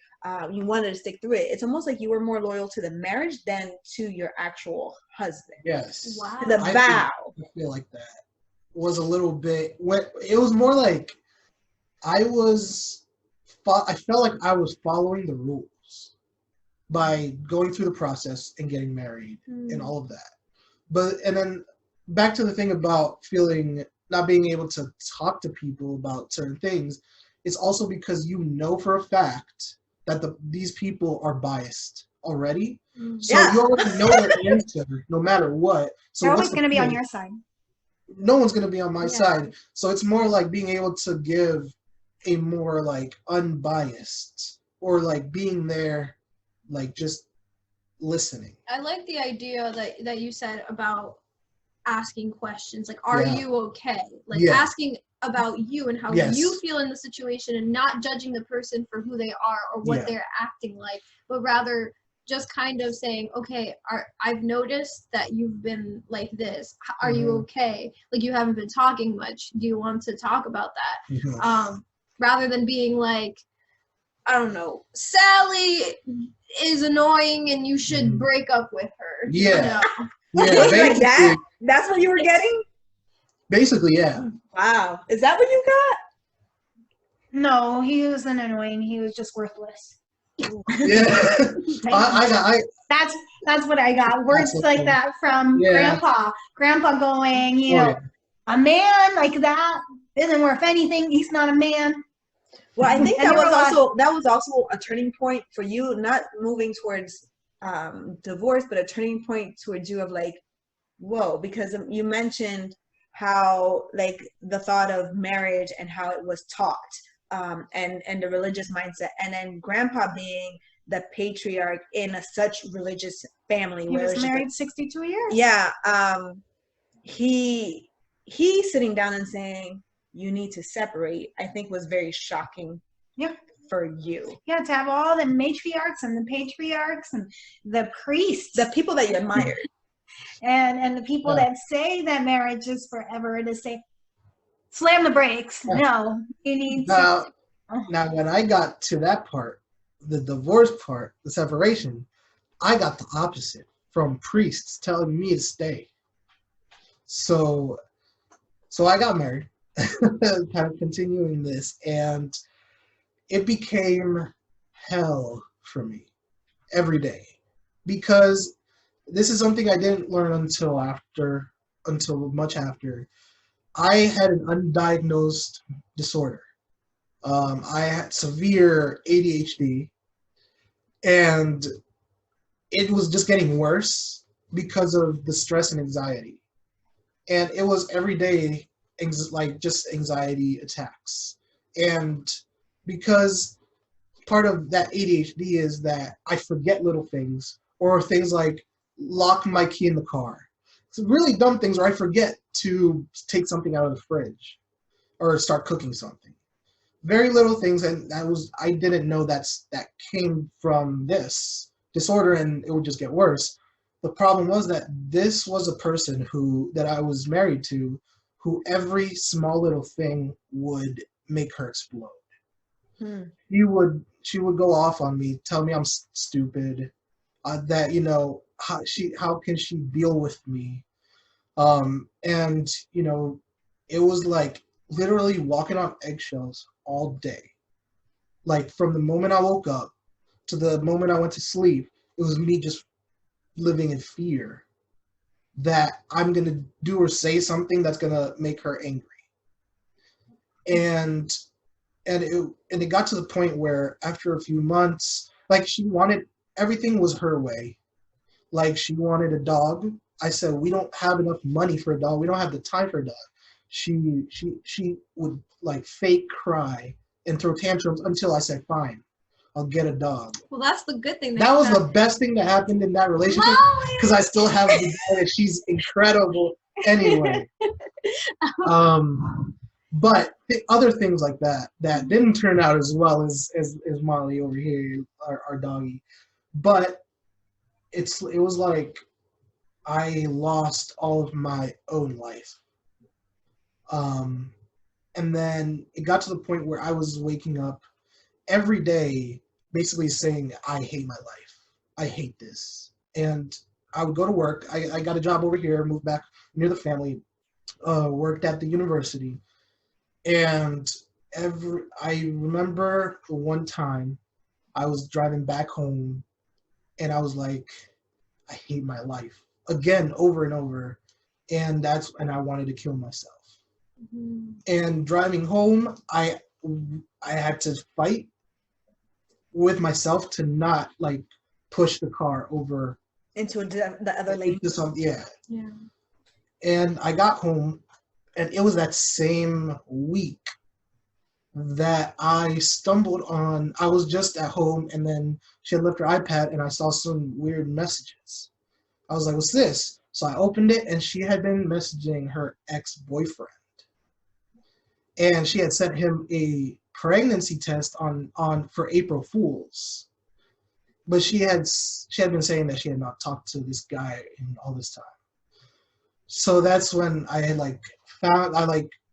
you wanted to stick through it, it's almost like you were more loyal to the marriage than to your actual husband. Yes. Wow. The vow. I feel like that was a little bit, it was more like I felt like I was following the rules by going through the process and getting married and all of that. And then back to the thing about not being able to talk to people about certain things, it's also because you know for a fact that these people are biased already. So you already know their answer no matter what. So they're always going to be on your side. No one's going to be on my side. So it's more like being able to give a more like unbiased, or like being there, like just listening. I like the idea that you said about asking questions, like, are you okay? Like asking about you and how Yes. you feel in the situation, and not judging the person for who they are or what they're acting like, but rather just kind of saying, okay, I've noticed that you've been like this. Are you okay? Like, you haven't been talking much. Do you want to talk about that? Rather than being like, I don't know, Sally is annoying and you should break up with her. Yeah. You know? Yeah, Like that? That's what you were getting? Basically, yeah. Wow. Is that what you got? No, he wasn't annoying. He was just worthless. Yeah. That's what I got. Words like that from Grandpa. Grandpa going, you know, a man like that isn't worth anything. He's not a man. Well, I think that was also a turning point for you, not moving towards divorce, but a turning point towards you of like, whoa, because you mentioned how like the thought of marriage and how it was taught, and the religious mindset, and then Grandpa being the patriarch in such religious family. He was married 62 years. Yeah. He sitting down and saying, you need to separate, I think was very shocking for you. Yeah, to have all the matriarchs and the patriarchs and the priests. The people that you admired. and the people that say that marriage is forever, to say, slam the brakes. No, you need to. Now, when I got to that part, the divorce part, the separation, I got the opposite from priests telling me to stay. So I got married. Kind of continuing this, and it became hell for me every day, because this is something I didn't learn until much after. I had an undiagnosed disorder. I had severe ADHD, and it was just getting worse because of the stress and anxiety, and it was every day. Like just anxiety attacks. And because part of that ADHD is that I forget little things, or things like lock my key in the car. It's really dumb things, or I forget to take something out of the fridge or start cooking something. Very little things, and I didn't know that came from this disorder, and it would just get worse. The problem was that this was a person that I was married to, who every small little thing would make her explode. She would go off on me, tell me I'm stupid, that, you know, how can she deal with me? And, you know, it was like literally walking on eggshells all day. Like from the moment I woke up to the moment I went to sleep, it was me just living in fear that I'm going to do or say something that's going to make her angry. And it got to the point where after a few months, like everything was her way. Like she wanted a dog. I said, we don't have enough money for a dog. We don't have the time for a dog. She would like fake cry and throw tantrums until I said, fine, I'll get a dog. Well, that's the good thing. That was the best thing that happened in that relationship, because I still have the guy, and she's incredible anyway. But other things like that didn't turn out as well as Molly over here, our doggy. But it was like I lost all of my own life. And then it got to the point where I was waking up every day basically saying, I hate my life. I hate this. And I would go to work. I got a job over here, moved back near the family, worked at the university. And I remember one time I was driving back home and I was like, I hate my life. Again, over and over. And I wanted to kill myself. Mm-hmm. And driving home, I had to fight with myself to not like push the car over into the other lane. Yeah. And I got home, and it was that same week that I stumbled on. I was just at home, and then she had left her iPad, and I saw some weird messages. I was like, what's this? So I opened it, and she had been messaging her ex-boyfriend. and she had sent him a pregnancy test on for April Fools. But she had been saying that she had not talked to this guy in all this time. So that's when I had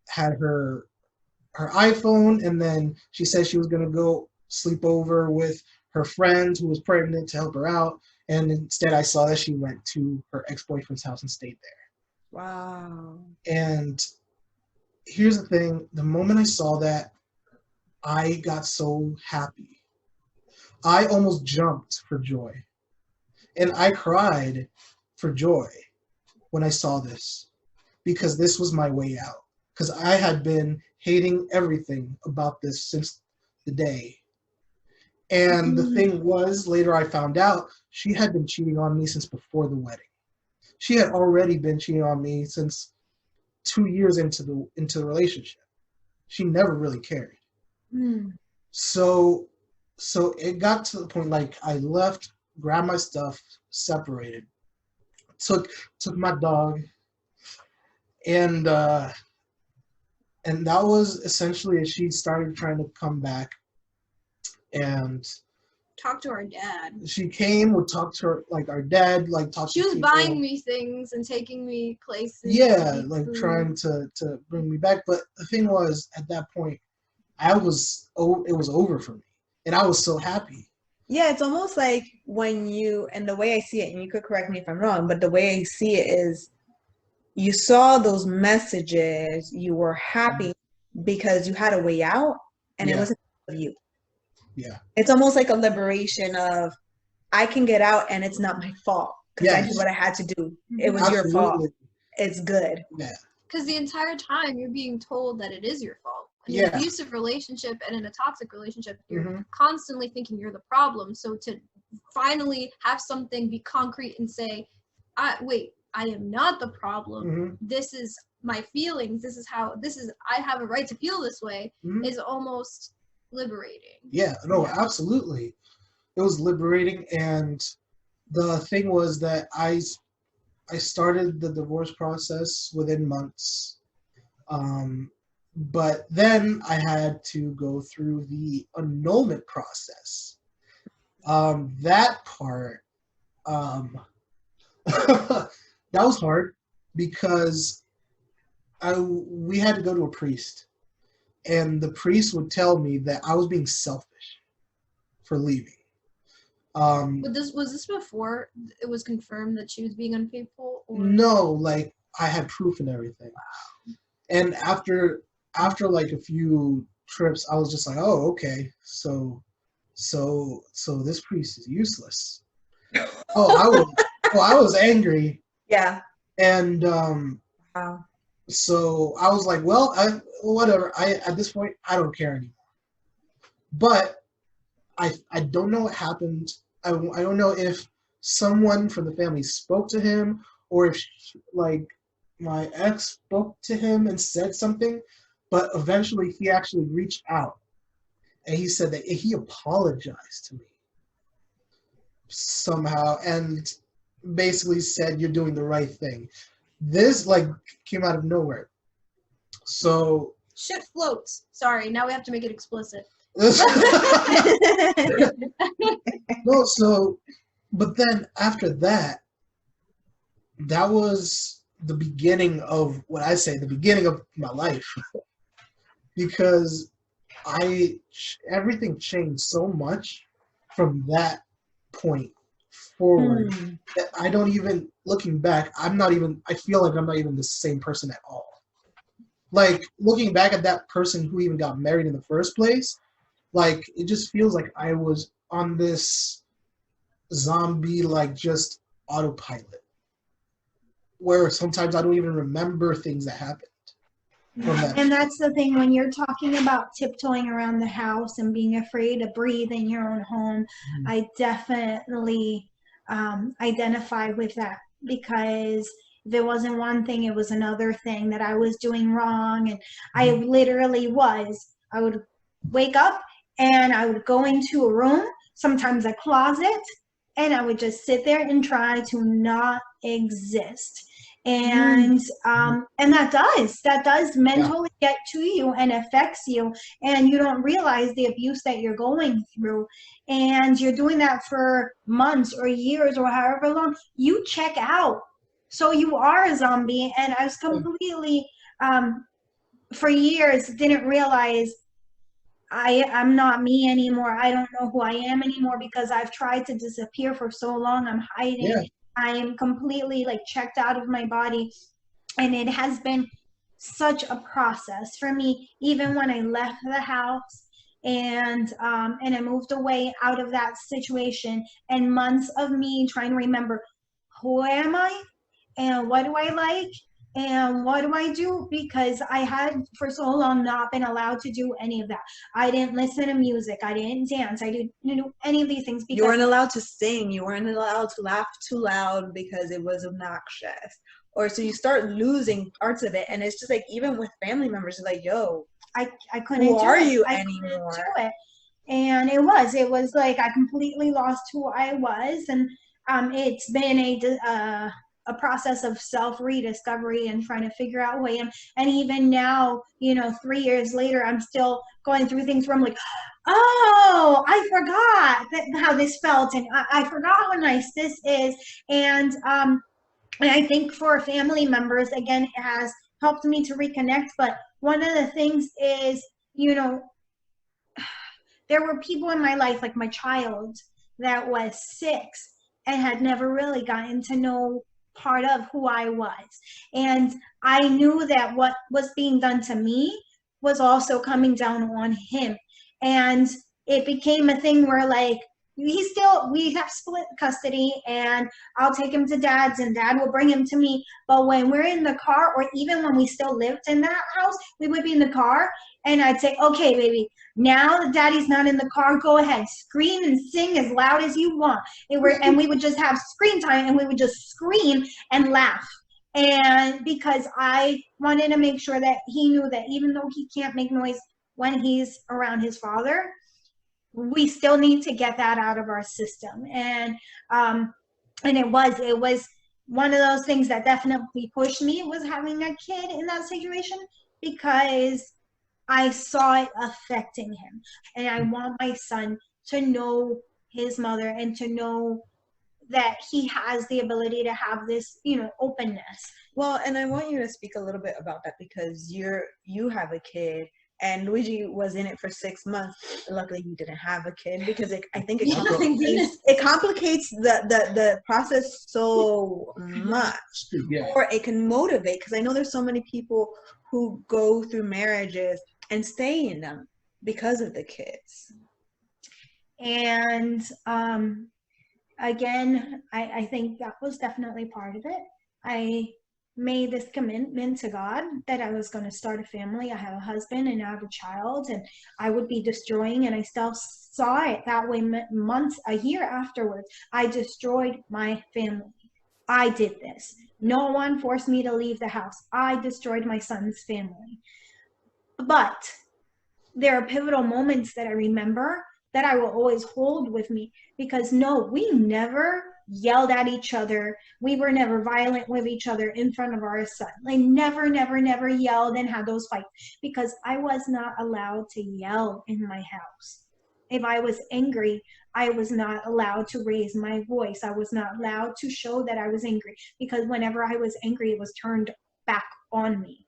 had her iPhone, and then she said she was gonna go sleep over with her friend who was pregnant to help her out. And instead, I saw that she went to her ex-boyfriend's house and stayed there. Wow. And here's the thing: the moment I saw that, I got so happy. I almost jumped for joy, and I cried for joy when I saw this, because this was my way out. Because I had been hating everything about this since the day. And the thing was, later I found out, she had been cheating on me since before the wedding. She had already been cheating on me since 2 years into the relationship. She never really cared. So it got to the point, like, I left, grabbed my stuff, separated, took my dog, and that was essentially as she started trying to come back. And talk to our dad. She came, would talk to her, like our dad, like talk she to was people. buying me things and taking me places. Yeah, like trying to bring me back. But the thing was, at that point, it was over for me. And I was so happy. Yeah, it's almost like when and the way I see it, and you could correct me if I'm wrong, but the way I see it is you saw those messages, you were happy because you had a way out, and it wasn't of you. Yeah. It's almost like a liberation of, I can get out and it's not my fault because I did what I had to do. It was your fault. It's good. Yeah. Because the entire time you're being told that it is your fault. In an abusive relationship and in a toxic relationship, you're constantly thinking you're the problem. So to finally have something be concrete and say, I am not the problem. This is my feelings. I have a right to feel this way, is almost liberating. Yeah, no, absolutely. It was liberating. And the thing was that I started the divorce process within months. But then I had to go through the annulment process. That part, that was hard because we had to go to a priest. And the priest would tell me that I was being selfish for leaving. But was this before it was confirmed that she was being unfaithful? Or? No, like I had proof and everything. Wow. And after like a few trips, I was just like, oh, okay, so this priest is useless. I was angry. Yeah. And wow. So I was like, well, whatever. At this point, I don't care anymore. But I don't know what happened. I don't know if someone from the family spoke to him, or if like my ex spoke to him and said something. But eventually, he actually reached out, and he said that he apologized to me somehow, and basically said, "You're doing the right thing." This like came out of nowhere. So shit floats. Sorry, now we have to make it explicit. No, but then after that, that was the beginning of the beginning of my life. Because everything changed so much from that point forward that I don't even, looking back, I feel like I'm not even the same person at all. Like, looking back at that person who even got married in the first place, like, it just feels like I was on this zombie, like, just autopilot, where sometimes I don't even remember things that happened. And that's the thing, when you're talking about tiptoeing around the house and being afraid to breathe in your own home, I definitely identify with that, because if it wasn't one thing, it was another thing that I was doing wrong. And I literally I would wake up and I would go into a room, sometimes a closet, and I would just sit there and try to not exist. And that does mentally get to you and affects you, and you don't realize the abuse that you're going through, and you're doing that for months or years or however long. You check out, so you are a zombie. And I was completely for years didn't realize I'm not me anymore. I don't know who I am anymore because I've tried to disappear for so long. I'm hiding. Yeah. I am completely like checked out of my body. And it has been such a process for me, even when I left the house and I moved away out of that situation, and months of me trying to remember, who am I and what do I like and what do I do? Because I had for so long not been allowed to do any of that. I didn't listen to music. I didn't dance. I didn't do any of these things because you weren't allowed to sing. You weren't allowed to laugh too loud because it was obnoxious. Or so you start losing parts of it. And it's just like, even with family members, it's like, yo, I couldn't who do are it. you I anymore? couldn't do it. And it was like I completely lost who I was. And it's been a process of self-rediscovery and trying to figure out who I am. And even now, 3 years later, I'm still going through things where I'm like, oh, I forgot how this felt, and I forgot how nice this is. And I think for family members, again, it has helped me to reconnect. But one of the things is, there were people in my life, like my child that was 6 and had never really gotten to know part of who I was. And I knew that what was being done to me was also coming down on him. And it became a thing where like, we have split custody, and I'll take him to dad's and dad will bring him to me. But when we're in the car, or even when we still lived in that house, we would be in the car and I'd say, okay, baby, now that daddy's not in the car, go ahead, scream and sing as loud as you want. And we would just have screen time, and we would just scream and laugh. And because I wanted to make sure that he knew that even though he can't make noise when he's around his father, we still need to get that out of our system. And it was one of those things that definitely pushed me, was having a kid in that situation, because I saw it affecting him. And I want my son to know his mother and to know that he has the ability to have this, openness. Well, and I want you to speak a little bit about that, because you have a kid, and Luigi was in it for 6 months. Luckily, he didn't have a kid, because I think it complicates the process so much. Yeah. Or it can motivate, because I know there's so many people who go through marriages and stay in them because of the kids. And again, I think that was definitely part of it. I made this commitment to God that I was going to start a family. I have a husband and I have a child, and I would be destroying, and I still saw it that way a year afterwards. I destroyed my family. I did this. No one forced me to leave the house. I destroyed my son's family. But there are pivotal moments that I remember that I will always hold with me, because no, we never yelled at each other. We were never violent with each other in front of our son. Like never yelled and had those fights, because I was not allowed to yell in my house. If I was angry, I was not allowed to raise my voice. I was not allowed to show that I was angry, because whenever I was angry, it was turned back on me.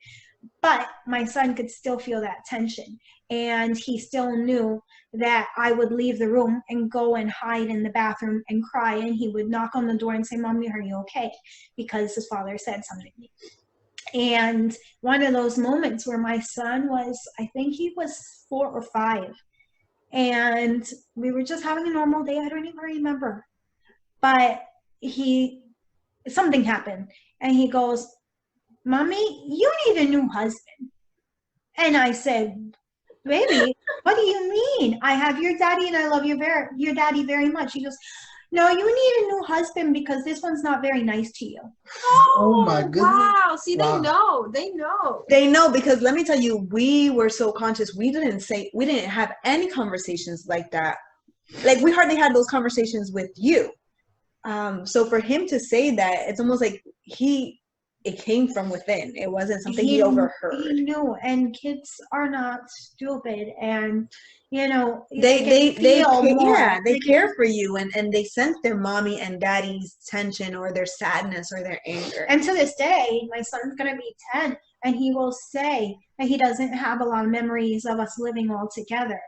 But my son could still feel that tension, and he still knew that I would leave the room and go and hide in the bathroom and cry, and he would knock on the door and say, "Mommy, are you okay?" because his father said something to me. And one of those moments where my son was, I think he was 4 or 5, and we were just having a normal day. I don't even remember, but something happened, and he goes, "Mommy, you need a new husband." And I said, "Baby, what do you mean? I have your daddy and I love your daddy very much." He goes, "No, you need a new husband because this one's not very nice to you." Oh my goodness. Wow. See, Wow. They know. They know, because let me tell you, we were so conscious. We didn't have any conversations like that. Like, we hardly had those conversations with you. So for him to say that, it's almost like he it came from within. It wasn't something he overheard. He knew, and kids are not stupid, and they more. They care for you, and they sense their mommy and daddy's tension or their sadness or their anger. And to this day, my son's gonna be 10, and he will say that he doesn't have a lot of memories of us living all together,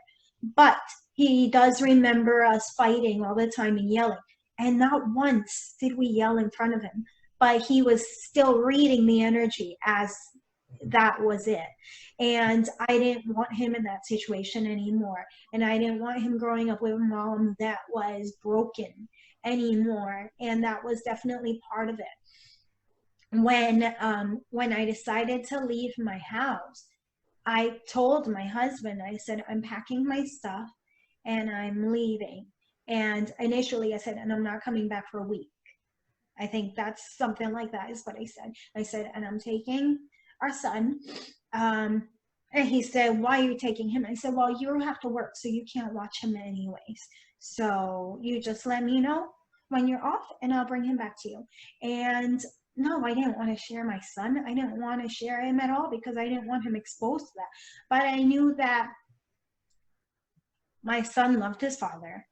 but he does remember us fighting all the time and yelling. And not once did we yell in front of him, but he was still reading the energy as that was it. And I didn't want him in that situation anymore. And I didn't want him growing up with a mom that was broken anymore. And that was definitely part of it. When I decided to leave my house, I told my husband, I said, I'm packing my stuff and I'm leaving. And initially I said, and I'm not coming back for a week. I think that's something like that is what I said. I said, and I'm taking our son. And he said, why are you taking him? I said, well, you have to work, so you can't watch him anyways. So you just let me know when you're off and I'll bring him back to you. And no, I didn't want to share my son. I didn't want to share him at all because I didn't want him exposed to that. But I knew that my son loved his father.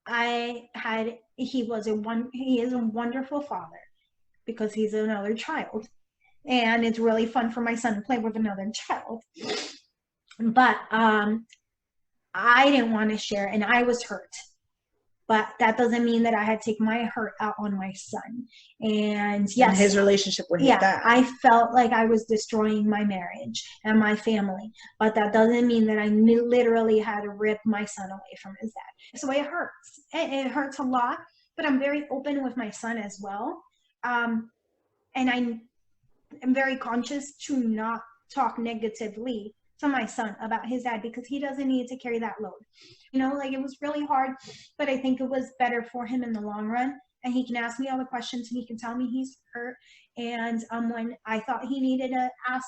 He is a wonderful father because he's another child. And it's really fun for my son to play with another child. But I didn't want to share, and I was hurt. But that doesn't mean that I had to take my hurt out on my son. And yes, and his relationship with his dad. I felt like I was destroying my marriage and my family. But that doesn't mean that I literally had to rip my son away from his dad. So it hurts. It hurts a lot. But I'm very open with my son as well. And I'm very conscious to not talk negatively to my son about his dad because he doesn't need to carry that load. It was really hard, but I think it was better for him in the long run. And he can ask me all the questions and he can tell me he's hurt. And when I thought he needed to ask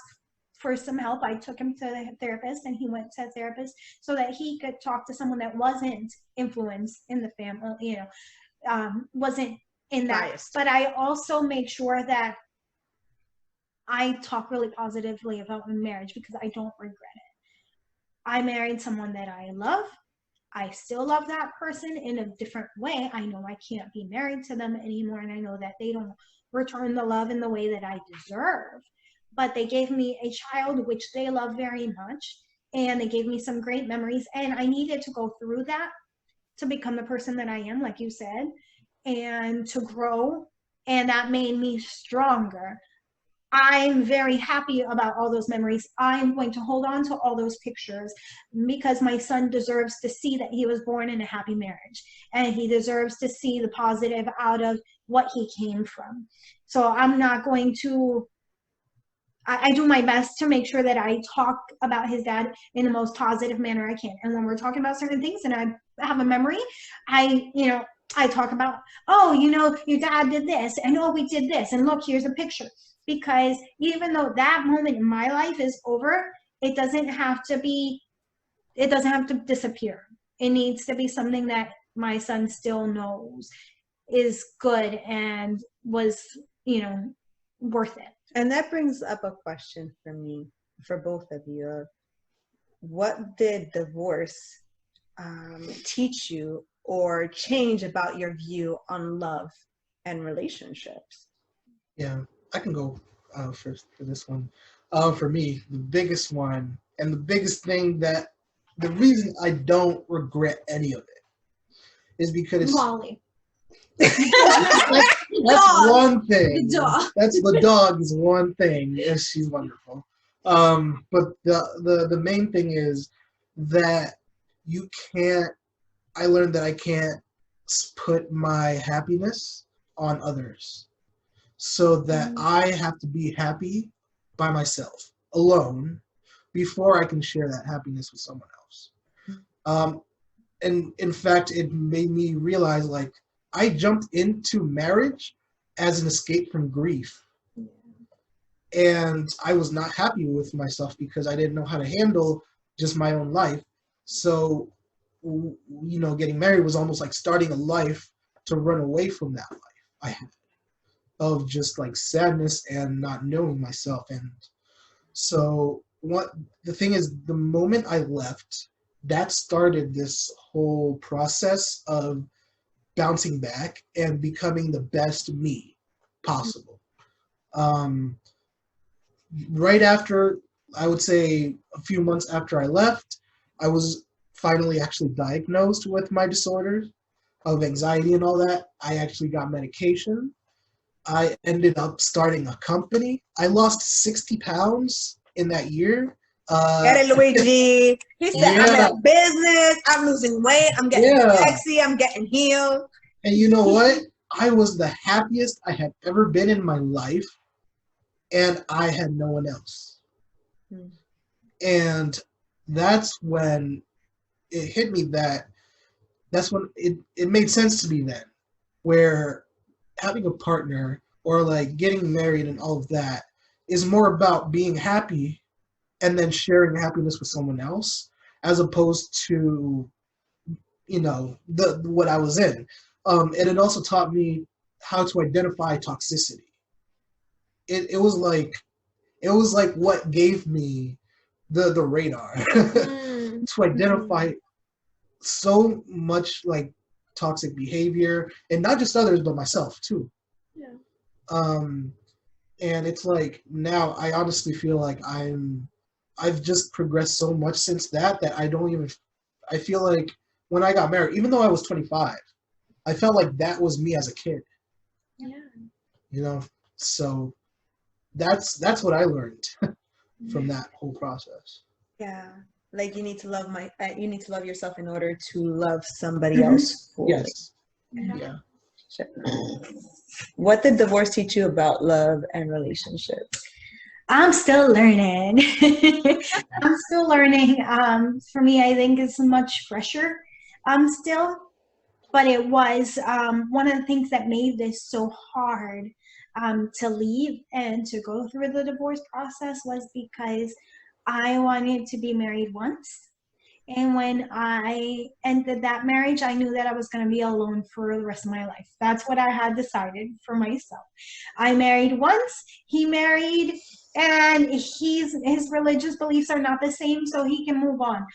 for some help, I took him to the therapist and he went to a therapist so that he could talk to someone that wasn't influenced in the family, wasn't in that. Biased. But I also made sure that I talk really positively about my marriage because I don't regret it. I married someone that I love. I still love that person in a different way. I know I can't be married to them anymore, and I know that they don't return the love in the way that I deserve. But they gave me a child, which they love very much, and they gave me some great memories, and I needed to go through that to become the person that I am, like you said, and to grow, and that made me stronger. I'm very happy about all those memories. I'm going to hold on to all those pictures because my son deserves to see that he was born in a happy marriage, and he deserves to see the positive out of what he came from. So I'm not going to, I do my best to make sure that I talk about his dad in the most positive manner I can. And when we're talking about certain things and I have a memory, I talk about, your dad did this, and we did this, and look, here's a picture. Because even though that moment in my life is over, it doesn't have to disappear. It needs to be something that my son still knows is good and was, worth it. And that brings up a question for me, for both of you. What did divorce teach you or change about your view on love and relationships? Yeah. I can go first for this one. For me, the biggest one and the biggest thing that the reason I don't regret any of it is because it's Molly. that's one thing. The dog. That's the dog is one thing. Yes, she's wonderful. But the main thing is that I learned that I can't put my happiness on others. So that I have to be happy by myself, alone, before I can share that happiness with someone else. And in fact, it made me realize, I jumped into marriage as an escape from grief. And I was not happy with myself because I didn't know how to handle just my own life. So, getting married was almost like starting a life to run away from that life I had. of just like sadness and not knowing myself. And so the thing is, the moment I left, that started this whole process of bouncing back and becoming the best me possible. Right after, I would say a few months after I left, I was finally actually diagnosed with my disorders of anxiety and all that. I actually got medication. I ended up starting a company. I lost 60 pounds in that year. Get it, Luigi. He said, I'm Yeah. in business. I'm losing weight. I'm getting Yeah. sexy. I'm getting healed. And you know what? I was the happiest I had ever been in my life, and I had no one else. And that's when it hit me that's when it made sense to me then, where having a partner or like getting married and all of that is more about being happy and then sharing happiness with someone else, as opposed to, what I was in. And it also taught me how to identify toxicity. It was like what gave me the radar to identify so much like toxic behavior, and not just others but myself too. Yeah. And it's like now I honestly feel like I've just progressed so much since that I feel like when I got married, even though I was 25, I felt like that was me as a kid. Yeah. So that's what I learned from that whole process. Yeah. Like you need to love yourself in order to love somebody else fully. Yes. Yeah. What did divorce teach you about love and relationships? I'm still learning. I'm still learning. For me, I think it's much fresher still. But it was one of the things that made this so hard to leave and to go through the divorce process was because I wanted to be married once. And when I ended that marriage, I knew that I was going to be alone for the rest of my life. That's what I had decided for myself. I married once, he married, and his religious beliefs are not the same, so he can move on.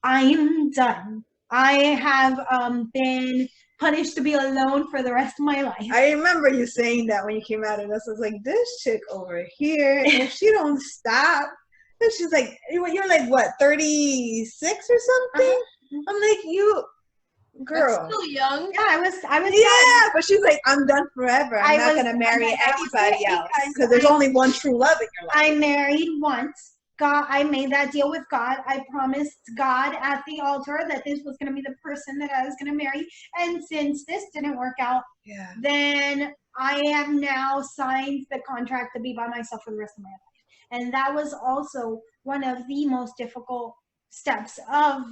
I am done. I have been punished to be alone for the rest of my life. I remember you saying that when you came out of us. I was like, this chick over here, if she don't stop. And she's like, you're like, what, 36 or something? I'm like, you, girl. That's still young. Yeah, I was Yeah, done. but she's like, I'm done forever. I'm not going to marry anybody else. Because there's only one true love in your life. I married once. God, I made that deal with God. I promised God at the altar that this was going to be the person that I was going to marry. And since this didn't work out, then I have now signed the contract to be by myself for the rest of my life. And that was also one of the most difficult steps of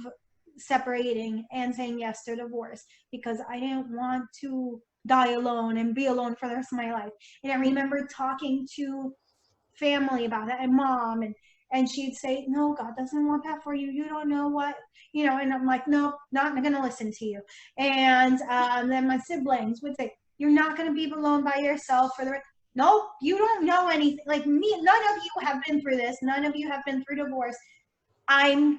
separating and saying yes to divorce, because I didn't want to die alone and be alone for the rest of my life. And I remember talking to family about it, and mom, and she'd say, no, God doesn't want that for you. You don't know what, and I'm like, no, not going to listen to you. And then my siblings would say, you're not going to be alone by yourself for the rest. No, you don't know anything. Like me, none of you have been through this. None of you have been through divorce. I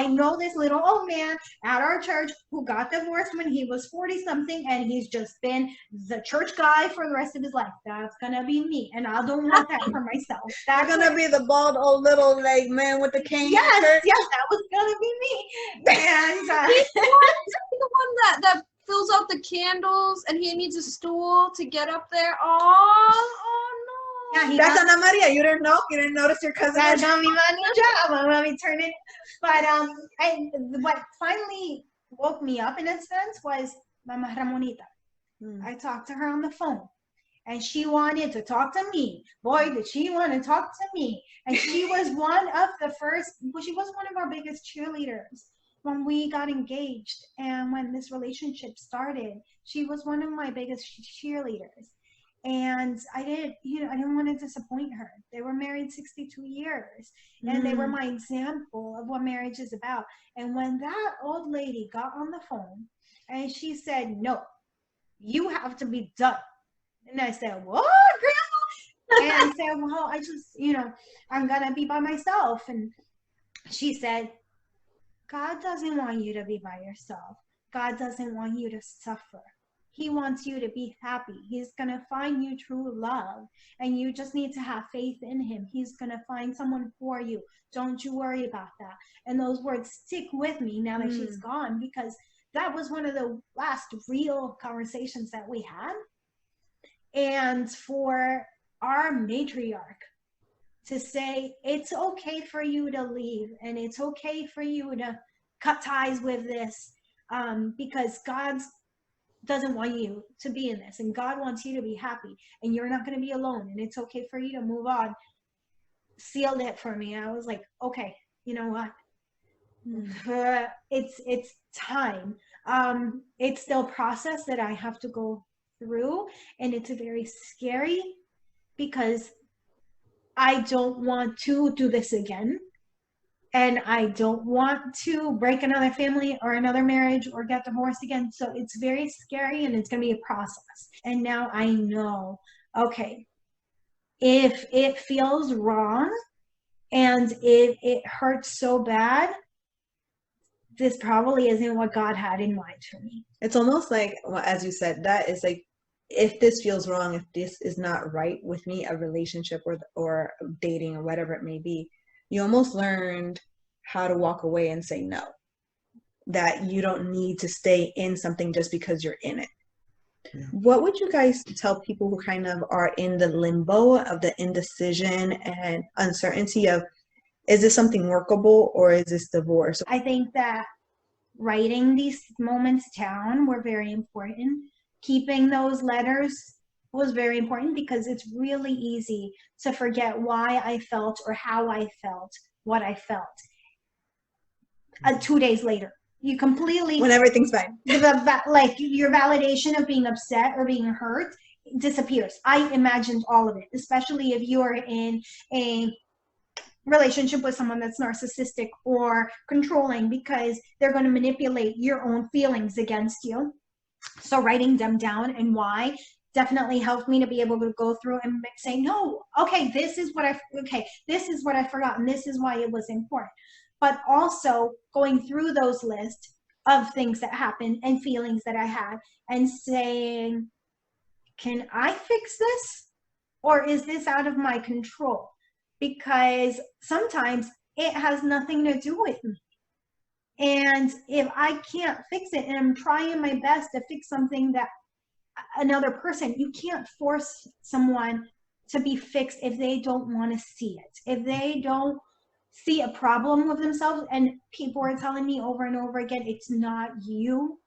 know this little old man at our church who got divorced when he was 40 something, and he's just been the church guy for the rest of his life. That's gonna be me, and I don't want that for myself. That's gonna be the bald old little like man with the cane. Yes, that was gonna be me. And He's the one that fills out the candles, and he needs a stool to get up there. Oh no. Yeah, that's Ana Maria. You didn't know? You didn't notice your cousin? That's gonna be my new job. I'm gonna be turning. But what finally woke me up in a sense was Mama Ramonita. I talked to her on the phone, and she wanted to talk to me. Boy, did she want to talk to me! And she was one of the first. Well, she was one of our biggest cheerleaders when we got engaged, and when this relationship started. She was one of my biggest cheerleaders. And I didn't want to disappoint her. They were married 62 years, and they were my example of what marriage is about. And when that old lady got on the phone and she said, no, you have to be done. And I said, what, Grandma? And I said, well, I just, I'm going to be by myself. And she said, God doesn't want you to be by yourself. God doesn't want you to suffer. He wants you to be happy. He's going to find you true love. And you just need to have faith in him. He's going to find someone for you. Don't you worry about that. And those words stick with me now that she's gone, because that was one of the last real conversations that we had. And for our matriarch to say, it's okay for you to leave, and it's okay for you to cut ties with this, because God doesn't want you to be in this, and God wants you to be happy, and you're not going to be alone, and it's okay for you to move on, sealed it for me. I was like, okay, you know what? It's time. It's still a process that I have to go through, and it's very scary because I don't want to do this again, and I don't want to break another family or another marriage or get divorced again. So it's very scary, and it's going to be a process. And now I know, okay, if it feels wrong and if it hurts so bad, this probably isn't what God had in mind for me. It's almost like, well, as you said, that is like, if this feels wrong, if this is not right with me, a relationship or dating or whatever it may be, you almost learned how to walk away and say no. That you don't need to stay in something just because you're in it. Yeah. What would you guys tell people who kind of are in the limbo of the indecision and uncertainty of, is this something workable or is this divorce? I think that writing these moments down were very important. Keeping those letters was very important, because it's really easy to forget why I felt or how I felt what I felt. 2 days later, you completely, when everything's fine, like your validation of being upset or being hurt disappears. I imagined all of it, especially if you're in a relationship with someone that's narcissistic or controlling, because they're going to manipulate your own feelings against you. So writing them down and why definitely helped me to be able to go through and say, no, okay, this is what I forgot, and this is why it was important. But also going through those lists of things that happened and feelings that I had and saying, can I fix this? Or is this out of my control? Because sometimes it has nothing to do with me. And if I can't fix it, and I'm trying my best to fix something that another person, you can't force someone to be fixed if they don't want to see it. If they don't see a problem with themselves, and people are telling me over and over again, it's not you.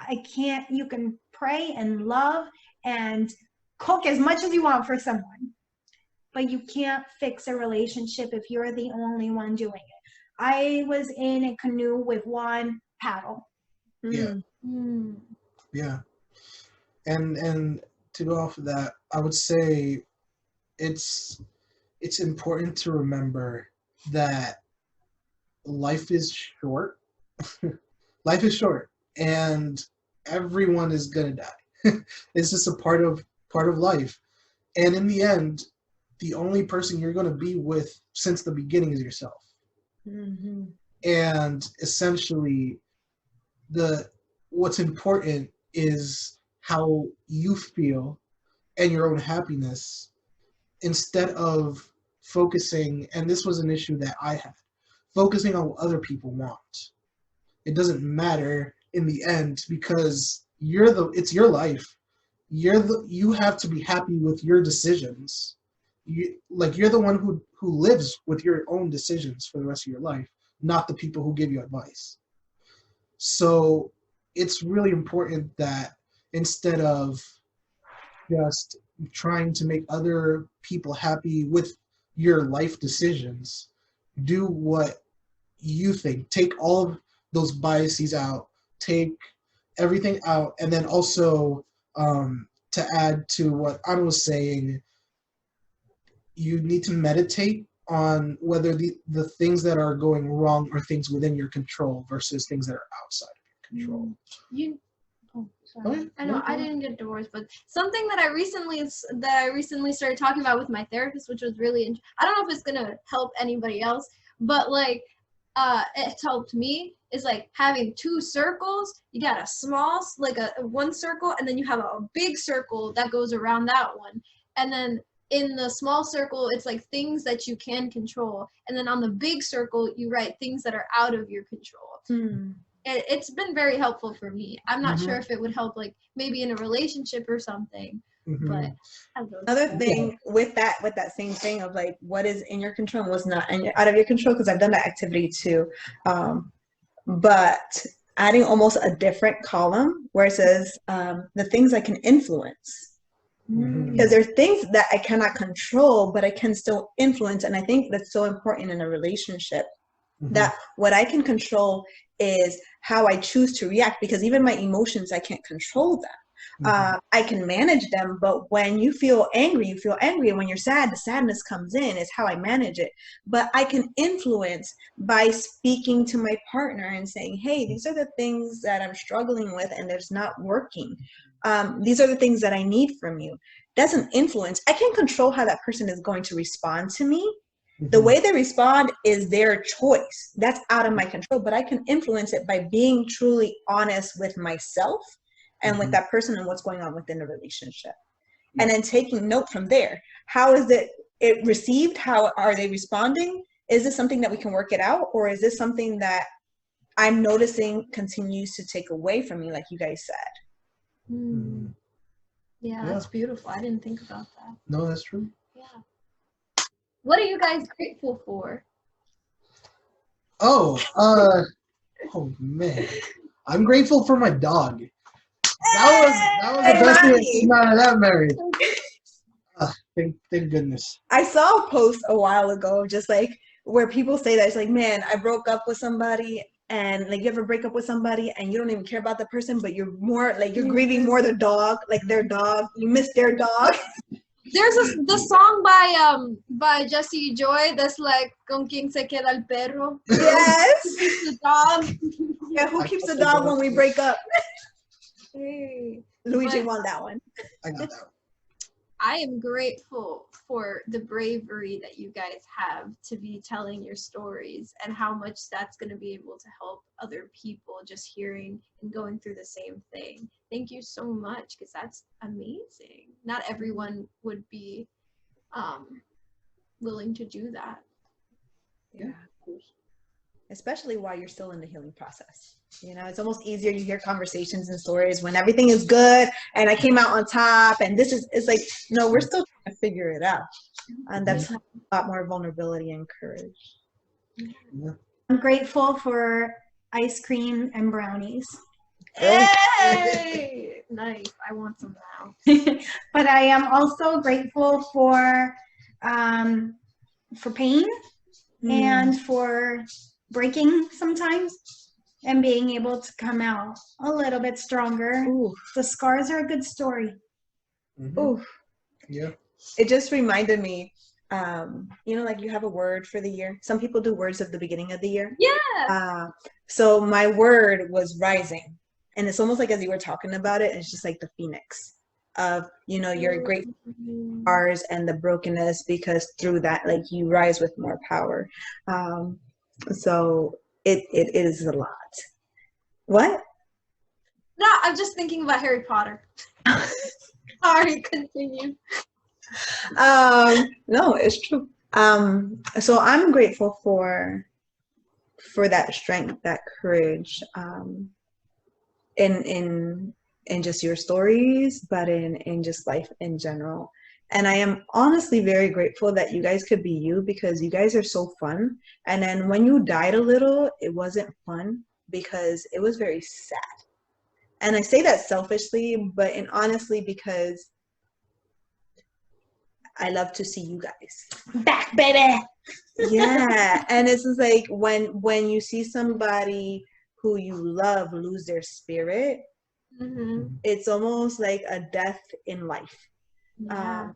You can pray and love and cook as much as you want for someone, but you can't fix a relationship if you're the only one doing it. I was in a canoe with one paddle. Yeah. Yeah. And to go off of that, I would say it's important to remember that life is short. Life is short, and everyone is gonna die. It's just a part of life. And in the end, the only person you're gonna be with since the beginning is yourself. Mm-hmm. And essentially, what's important is how you feel and your own happiness, instead of focusing, and this was an issue that I had, focusing on what other people want. It doesn't matter in the end, because it's your life. You have to be happy with your decisions. You're the one who lives with your own decisions for the rest of your life, not the people who give you advice. So it's really important that instead of just trying to make other people happy with your life decisions, do what you think. Take all of those biases out, take everything out, and then also to add to what Anna was saying, you need to meditate on whether the things that are going wrong are things within your control versus things that are outside of your control. Oh, sorry. I know I didn't get divorced, but something that I recently started talking about with my therapist, which was really I don't know if it's gonna help anybody else, but like it's helped me, is like having two circles. You got a small, like a one circle, and then you have a big circle that goes around that one, and then in the small circle it's like things that you can control, and then on the big circle you write things that are out of your control. It's been very helpful for me. I'm not sure if it would help like maybe in a relationship or something, but another thing with that same thing of like what is in your control and what's not out of your control, because I've done that activity too, but adding almost a different column where it says the things I can influence. Because there are things that I cannot control, but I can still influence. And I think that's so important in a relationship, that what I can control is how I choose to react, because even my emotions, I can't control them. I can manage them, but when you feel angry, you feel angry. And when you're sad, the sadness comes in, is how I manage it. But I can influence by speaking to my partner and saying, hey, these are the things that I'm struggling with and it's not working. These are the things that I need from you. That's an influence. I can't control how that person is going to respond to me. The way they respond is their choice. That's out of my control, but I can influence it by being truly honest with myself and with that person and what's going on within the relationship. And then taking note from there. How is it received? How are they responding? Is this something that we can work it out? Or is this something that I'm noticing continues to take away from me, like you guys said? Yeah, that's beautiful. I didn't think about that. No, that's true. Yeah. What are you guys grateful for? Oh man, I'm grateful for my dog. That was the best thing that came out of that marriage. Thank goodness. I saw a post a while ago, just like where people say that it's like, man, I broke up with somebody, and like you ever break up with somebody and you don't even care about the person, but you're more like you're grieving more the dog, like their dog. You miss their dog. There's the song by Jessie Joy that's like "Con quien se queda el perro." Yes. Who keeps the dog? Yeah, who keeps the dog when we break up? Hey. Luigi won that one. I got that. I am grateful for the bravery that you guys have to be telling your stories, and how much that's going to be able to help other people just hearing and going through the same thing. Thank you so much, because that's amazing. Not everyone would be willing to do that. Yeah. Especially while you're still in the healing process. You know, it's almost easier to hear conversations and stories when everything is good and I came out on top, and it's like, no, we're still trying to figure it out. And that's a lot more vulnerability and courage. Yeah. I'm grateful for ice cream and brownies. Hey! Nice. I want some now. But I am also grateful for pain and for breaking sometimes and being able to come out a little bit stronger. Ooh. The scars are a good story. Ooh. Yeah. It just reminded me, you know, like you have a word for the year. Some people do words at the beginning of the year. Yeah. So my word was rising. And it's almost like as you were talking about it, it's just like the phoenix of, you know, your great scars and the brokenness, because through that, like you rise with more power. So it is a lot. What? No, I'm just thinking about Harry Potter. Sorry, continue. No, it's true. So I'm grateful for that strength, that courage, in just your stories, but in just life in general. And I am honestly very grateful that you guys could be you, because you guys are so fun. And then when you died a little, it wasn't fun because it was very sad. And I say that selfishly, but honestly, because I love to see you guys back, baby. Yeah. And it's just like when you see somebody who you love lose their spirit, it's almost like a death in life. Yeah.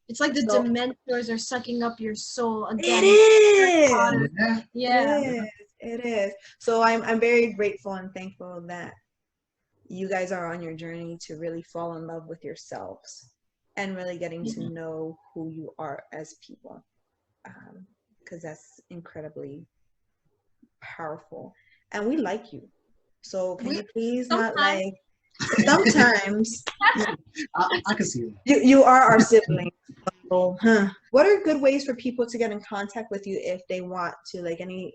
It's like the Dementors are sucking up your soul again. It is. Yeah. It is. So I'm very grateful and thankful that you guys are on your journey to really fall in love with yourselves and really getting to know who you are as people, because that's incredibly powerful. And we like you. So can you please not like sometimes I can see that. you are our sibling. So, what are good ways for people to get in contact with you if they want to, like any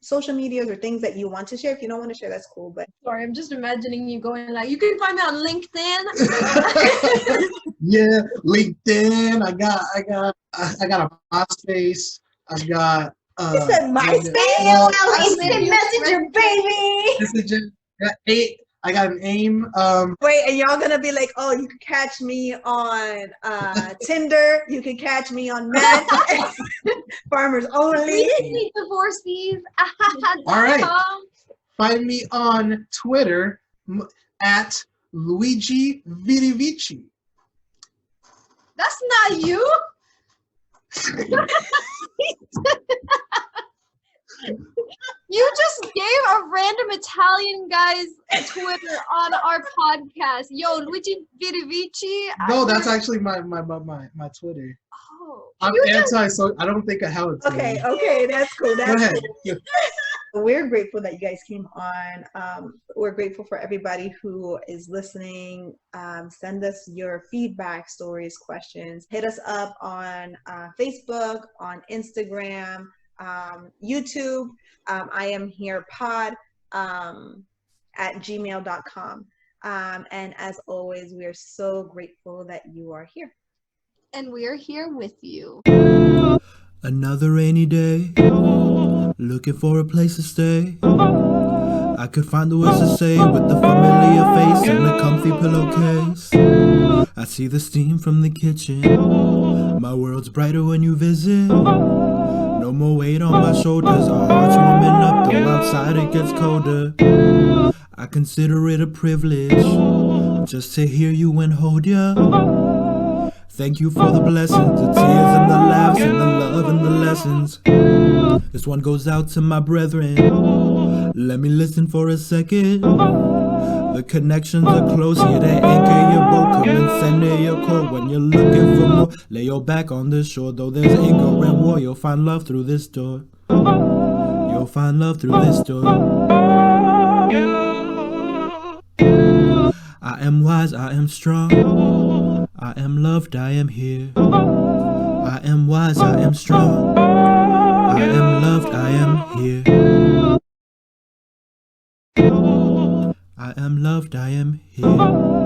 social medias or things that you want to share? If you don't want to share, that's cool. But sorry, I'm just imagining you going like, you can find me on LinkedIn. Yeah, LinkedIn. I got a MySpace. I've got you said MySpace? Instant Messenger, baby. Messenger. I got an AIM. Wait, and y'all gonna be like, oh, you can catch me on Tinder. You can catch me on Match. Farmers Only. Divorcees. All right. Find me on Twitter at Luigi Virivici. That's not you. You just gave a random Italian guy's Twitter on our podcast. Yo, Luigi Virivici. No, that's actually my Twitter. Oh, I'm so I don't think I have it. Okay, that's cool. That's Go ahead. cool. We're grateful that you guys came on. We're grateful for everybody who is listening. Send us your feedback, stories, questions. Hit us up on Facebook, on Instagram, YouTube. I am here pod at gmail.com. And as always, we are so grateful that you are here. And we're here with you. Another rainy day, looking for a place to stay. I could find the words to say with the familiar face and the comfy pillowcase. I see the steam from the kitchen. My world's brighter when you visit. No more weight on my shoulders. Our hearts warming up, though outside it gets colder. I consider it a privilege just to hear you and hold you. Thank you for the blessings, the tears and the laughs and the love and the lessons. This one goes out to my brethren. Let me listen for a second. The connections are close, here they anchor your boat. Come and send me your quote when you're looking for more. Lay your back on the shore, though there's anger and war. You'll find love through this door. You'll find love through this door. I am wise, I am strong. I am loved, I am here. I am wise, I am strong. I am loved, I am here. I am loved, I am here.